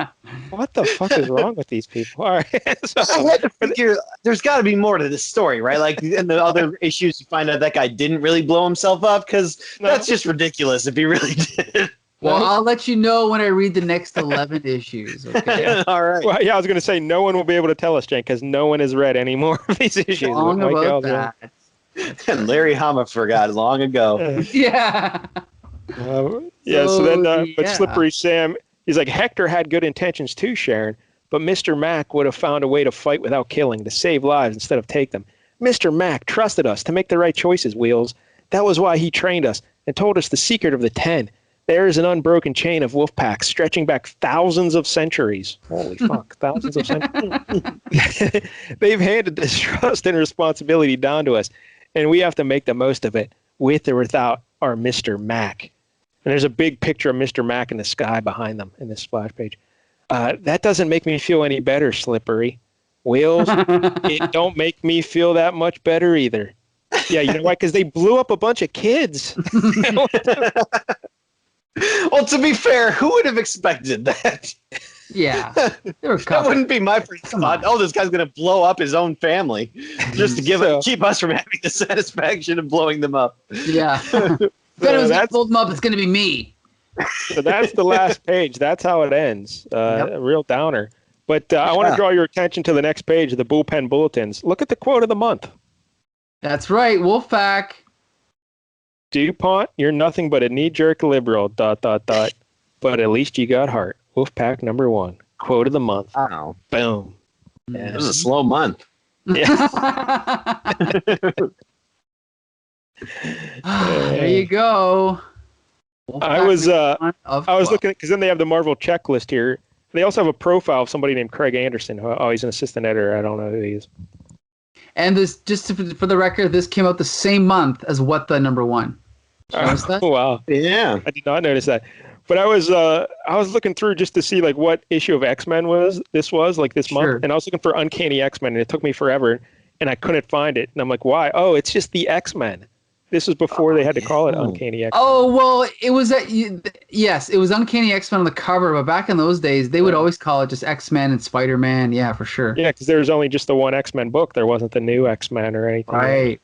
What the fuck is wrong with these people? All right. So, I had to figure there's got to be more to this story, right? Like in the other issues, you find out that guy didn't really blow himself up because that's just ridiculous if he really did. Well, I'll let you know when I read the next 11 issues. Okay. All right. Well, yeah, I was going to say no one will be able to tell us, Jank, because no one has read any more of these issues. Long about that. And Larry Hama forgot long ago. Yeah. But Slippery Sam, he's like, Hector had good intentions too, Sharon, but Mr. Mack would have found a way to fight without killing, to save lives instead of take them. Mr. Mack trusted us to make the right choices, Wheels. That was why he trained us and told us the secret of the 10. There is an unbroken chain of Wolfpacks stretching back thousands of centuries. Holy fuck, thousands of centuries. They've handed this trust and responsibility down to us, and we have to make the most of it, with or without our Mr. Mack. And there's a big picture of Mr. Mack in the sky behind them in this splash page. That doesn't make me feel any better, Slippery. Wheels, it don't make me feel that much better either. Yeah, you know why? Because they blew up a bunch of kids. Well, to be fair, who would have expected that? Yeah. There were a That couple. wouldn't be my first thought. Oh, this guy's going to blow up his own family just to keep us from having the satisfaction of blowing them up. Yeah. If anyone's going to pull them up, it's going to be me. So that's the last page. That's how it ends. A real downer. But I want to draw your attention to the next page of the bullpen bulletins. Look at the quote of the month. That's right, Wolfpack. DuPont, you're nothing but a knee-jerk liberal, ... But at least you got heart. Wolfpack number 1. Quote of the month. Wow. Boom. Yeah, it was a slow month. Yeah. There you go. I was looking at, because then they have the Marvel checklist here. They also have a profile of somebody named Craig Anderson. Oh, he's an assistant editor. I don't know who he is. And this, for the record, this came out the same month as What the Number One. Did you notice that? Wow. Yeah. I did not notice that. But I was looking through just to see like what issue of X-Men this month, and I was looking for Uncanny X-Men, and it took me forever, and I couldn't find it. And I'm like, why? Oh, it's just the X-Men. This was before they had to call it Uncanny X-Men. Oh, well, it was yes, it was Uncanny X-Men on the cover, but back in those days, they would always call it just X-Men and Spider-Man. Yeah, for sure. Yeah, because there was only just the one X-Men book. There wasn't the new X-Men or anything. Right.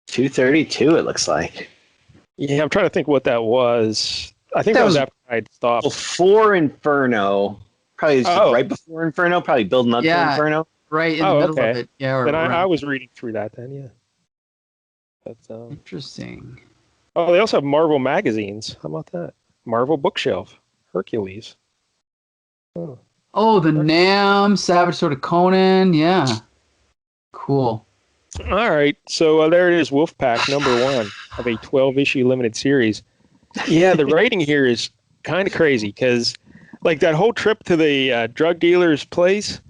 232, it looks like. Yeah, I'm trying to think what that was. I think that was after I'd stopped. Before Inferno. Probably right before Inferno, probably building up to Inferno. Right in the middle of it. Yeah. Then I was reading through that then, yeah. That's interesting. Oh, they also have Marvel magazines. How about that? Marvel Bookshelf. Hercules. Oh, the Nam, Savage Sword of Conan. Yeah. Cool. All right. So there it is, Wolfpack number 1 of a 12-issue limited series. Yeah, the writing here is kind of crazy because, like, that whole trip to the drug dealer's place,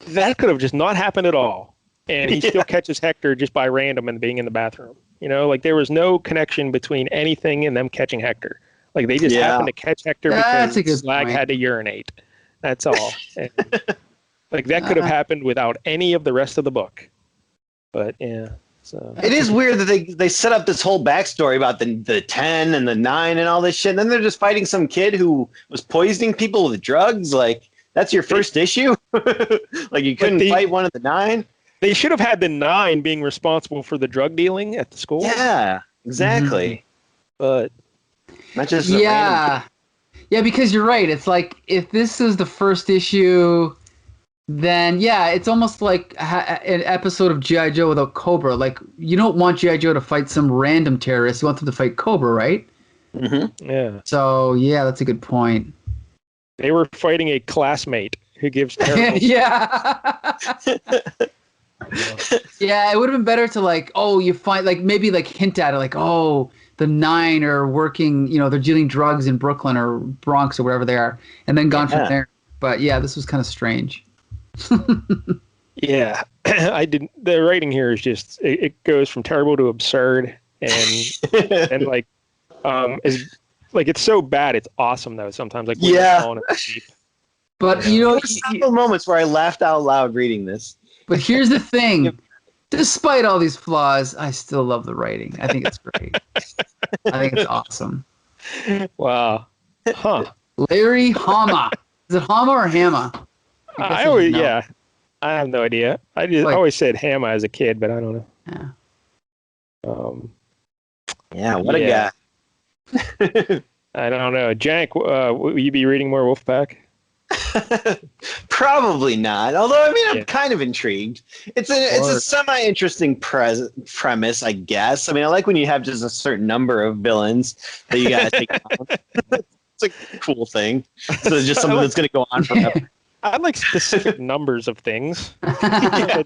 that could have just not happened at all. And he still catches Hector just by random and being in the bathroom. You know, like there was no connection between anything and them catching Hector. Like they just happened to catch Hector because Slag had to urinate. That's all. And, like that could have happened without any of the rest of the book. But yeah. So it is weird that they set up this whole backstory about the 10 and the 9 and all this shit. And then they're just fighting some kid who was poisoning people with drugs. Like that's your first issue. Like you couldn't fight one of the 9. They should have had the 9 being responsible for the drug dealing at the school. Yeah, exactly. But not just yeah, because you're right. It's like if this is the first issue, then it's almost like an episode of G.I. Joe without Cobra. Like you don't want G.I. Joe to fight some random terrorist. You want them to fight Cobra, right? Mm-hmm. Yeah. So that's a good point. They were fighting a classmate who gives terrible. Yeah, it would have been better to you find maybe hint at it the 9 are working, they're dealing drugs in Brooklyn or Bronx or wherever they are, and then gone from there. But this was kind of strange. Yeah, I didn't. The writing here is just it goes from terrible to absurd, and is it's so bad it's awesome though sometimes when you're falling asleep. But there's several moments where I laughed out loud reading this. But here's the thing. Despite all these flaws, I still love the writing. I think it's great. I think it's awesome. Wow. Huh. Larry Hama. Is it Hama or Hama? I have no idea. I always said Hama as a kid, but I don't know. Yeah. What a guy. I don't know. Jank, will you be reading more Wolfpack? Probably not. Although I'm kind of intrigued. It's a semi-interesting premise, I guess. I mean, I like when you have just a certain number of villains that you gotta take down. It's a cool thing. So it's just something that's gonna go on forever. I like specific numbers of things.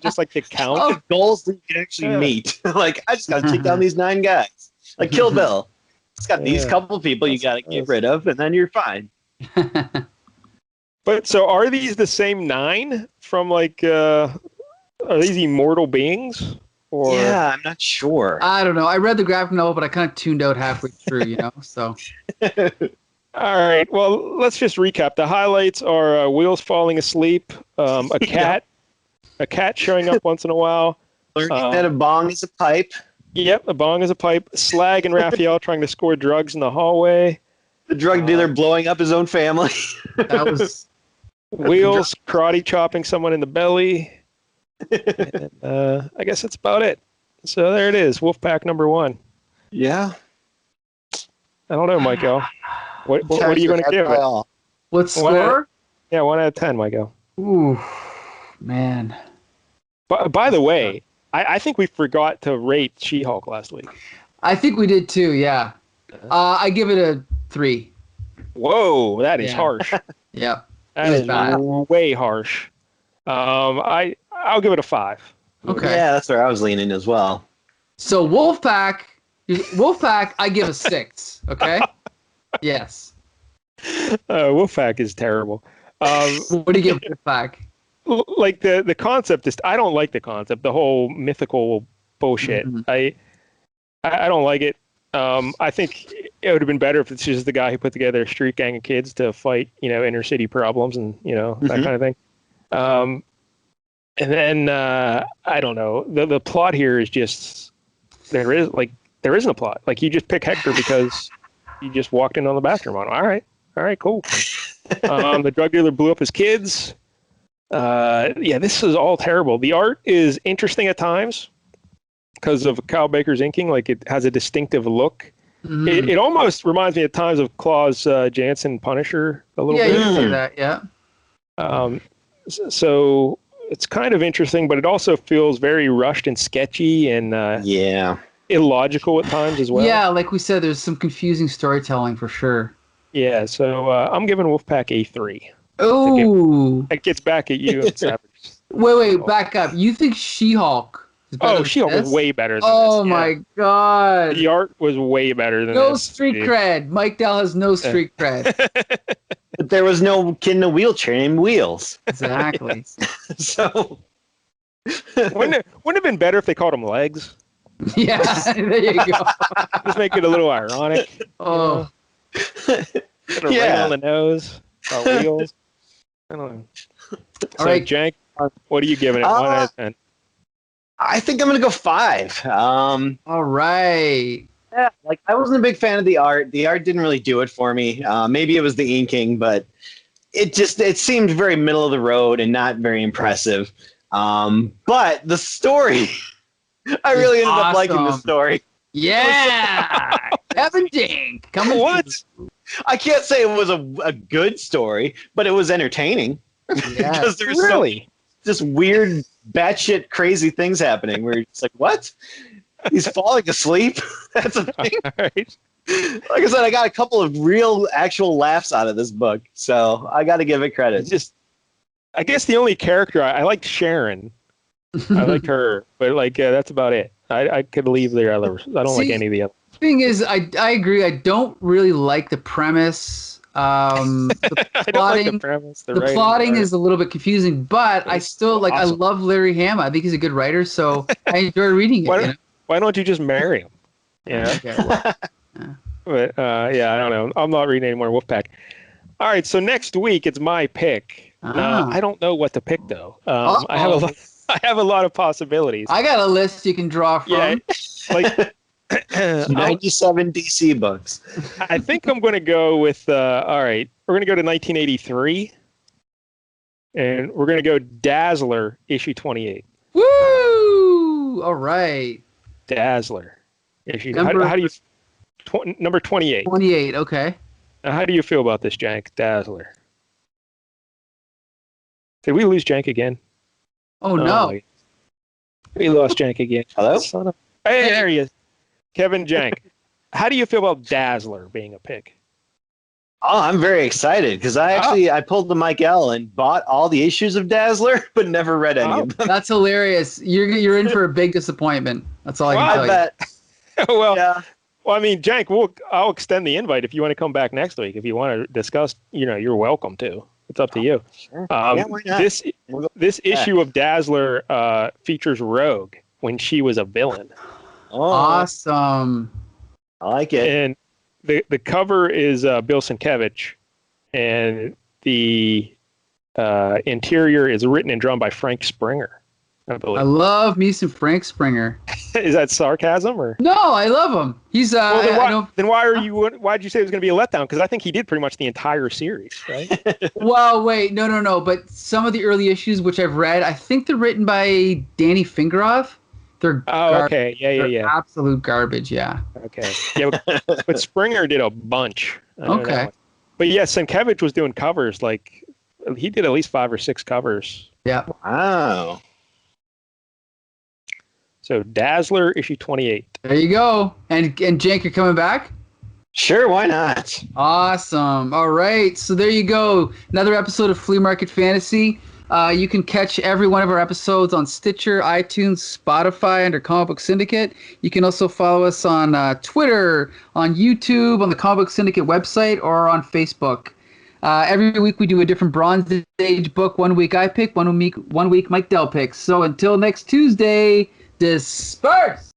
Just like the count of goals that you can actually meet. Like I just gotta take down these 9 guys. Like Kill Bill. It's got these couple people you gotta get rid of, and then you're fine. But so are these the same 9 from are these immortal beings? Or yeah, I'm not sure. I don't know. I read the graphic novel, but I kind of tuned out halfway through, so. All right. Well, let's just recap. The highlights are Wheels falling asleep, a cat showing up once in a while. Learning that a bong is a pipe. Yep, a bong is a pipe. Slag and Raphael trying to score drugs in the hallway. The drug dealer blowing up his own family. That was... Wheels karate chopping someone in the belly. And, I guess that's about it. So there it is, Wolfpack number 1. Yeah. I don't know, Mike-EL. What are you going to give it? What score? Yeah, 1 out of 10, Mike-El. Ooh, man. But by the way, I think we forgot to rate She-Hulk last week. I think we did too. Yeah. I give it a 3. Whoa, that is Yeah. harsh. Yeah. That It was is bad. way harsh. I'll give it a 5. Okay. Yeah, that's where I was leaning as well. So Wolfpack, I give a 6. Okay. Yes. Wolfpack is terrible. What do you give Wolfpack? Like the concept is, I don't like the concept, the whole mythical bullshit. Mhm. I don't like it. I think it would have been better if it's just the guy who put together a street gang of kids to fight, inner city problems and, that kind of thing. And then, I don't know, the plot here is just, there isn't a plot. Like, you just pick Hector because you just walked in on the bathroom on him. All right, cool. The drug dealer blew up his kids. This is all terrible. The art is interesting at times because of Kyle Baker's inking. Like, it has a distinctive look. Mhm. It almost reminds me at times of Claus Janson Punisher a little Yeah, bit. you can say that. Yeah. So it's kind of interesting, but it also feels very rushed and sketchy and Yeah. illogical at times as well. Yeah, like we said, there's some confusing storytelling for sure. Yeah, so I'm giving Wolfpack a 3. Oh, It gets back at you and Savage. wait, back up. You think She-Hulk is better Oh, than She-Hulk this? was way better than Oh this. my god. The art was way better than No this. street dude. cred. Mike-EL has no street cred. But there was no kid in a wheelchair named Wheels. Exactly. So Wouldn't it have been better if they called him Legs? Yeah, there you go. Just make it a little ironic. Oh, Put a ring Yeah. on the nose. Wheels. I don't know. All So, right. Jank, what are you giving it? 1 out of 10. I think I'm gonna go 5. all right. Yeah, like I wasn't a big fan of the art. The art didn't really do it for me. Maybe it was the inking, but it seemed very middle of the road and not very impressive. But the story, I really ended up liking the Awesome. story. Yeah, Kevin Jank. Come on. What? I can't say it was a good story, but it was entertaining. Yeah. Because there's Really? just weird, batshit, crazy things happening. Where you're just like, what? He's falling asleep. That's a thing. All right. Like I said, I got a couple of real, actual laughs out of this book, so I got to give it credit. I guess the only character I liked Sharon. I liked her, but that's about it. I could leave the others. I don't like See, any of the others. Thing is, I agree. I don't really like the premise. The I don't like plotting, the premise. the writing, plotting the art. is a little bit confusing, but I It's still like. awesome. I love Larry Hama. I think he's a good writer, so I enjoy reading it. Why, why don't you just marry him? Yeah. Yeah, well, But I don't know. I'm not reading any more Wolfpack. All right, so next week it's my pick. Ah. I don't know what to pick though. I have a lot of possibilities. I got a list you can draw from. Yeah, like 97 DC books. I think I'm going to go with. All right, we're going to go to 1983, and we're going to go Dazzler issue 28. Woo! All right. Dazzler issue. Number- How do you? Number 28. 28. Okay. Now, how do you feel about this, Jank? Dazzler. Did we lose Jank again? Oh no. my- We lost Jank again. Hello? Son of... Hey, there he is. Kevin Jank. How do you feel about Dazzler being a pick? Oh, I'm very excited because I pulled the Mike-EL and bought all the issues of Dazzler, but never read any of them. That's hilarious. You're in for a big disappointment. That's all I can Wow. tell I you. bet. Well, Yeah. I mean, Jank, I'll extend the invite if you want to come back next week. If you want to discuss, you're welcome to. It's up to you. Sure. Yeah, why not? This issue of Dazzler features Rogue when she was a villain, Oh, Awesome. I like it. and the cover is Bill Sienkiewicz, and the interior is written and drawn by Frank Springer. I I believe. love me some Frank Springer. Is that sarcasm or? No, I love him. He's Well, then, I why, know. why'd you say it was going to be a letdown? Because I think he did pretty much the entire series, right? Well, wait, no. But some of the early issues which I've read, I think they're written by Danny Fingeroff. They're Okay. they're Yeah. absolute garbage. Yeah. Okay. Yeah, but Springer did a bunch. I know that Okay. one. But yeah, Sienkiewicz was doing covers like he did at least 5 or 6 covers. Yeah. Wow. So Dazzler issue 28. There you go. And Jank, you're coming back? Sure, why not? Awesome. All right. So there you go. Another episode of Flea Market Fantasy. You can catch every one of our episodes on Stitcher, iTunes, Spotify under Comic Book Syndicate. You can also follow us on Twitter, on YouTube, on the Comic Book Syndicate website, or on Facebook. Every week we do a different Bronze Age book. 1 week I pick, one week Mike-EL picks. So until next Tuesday, disperse!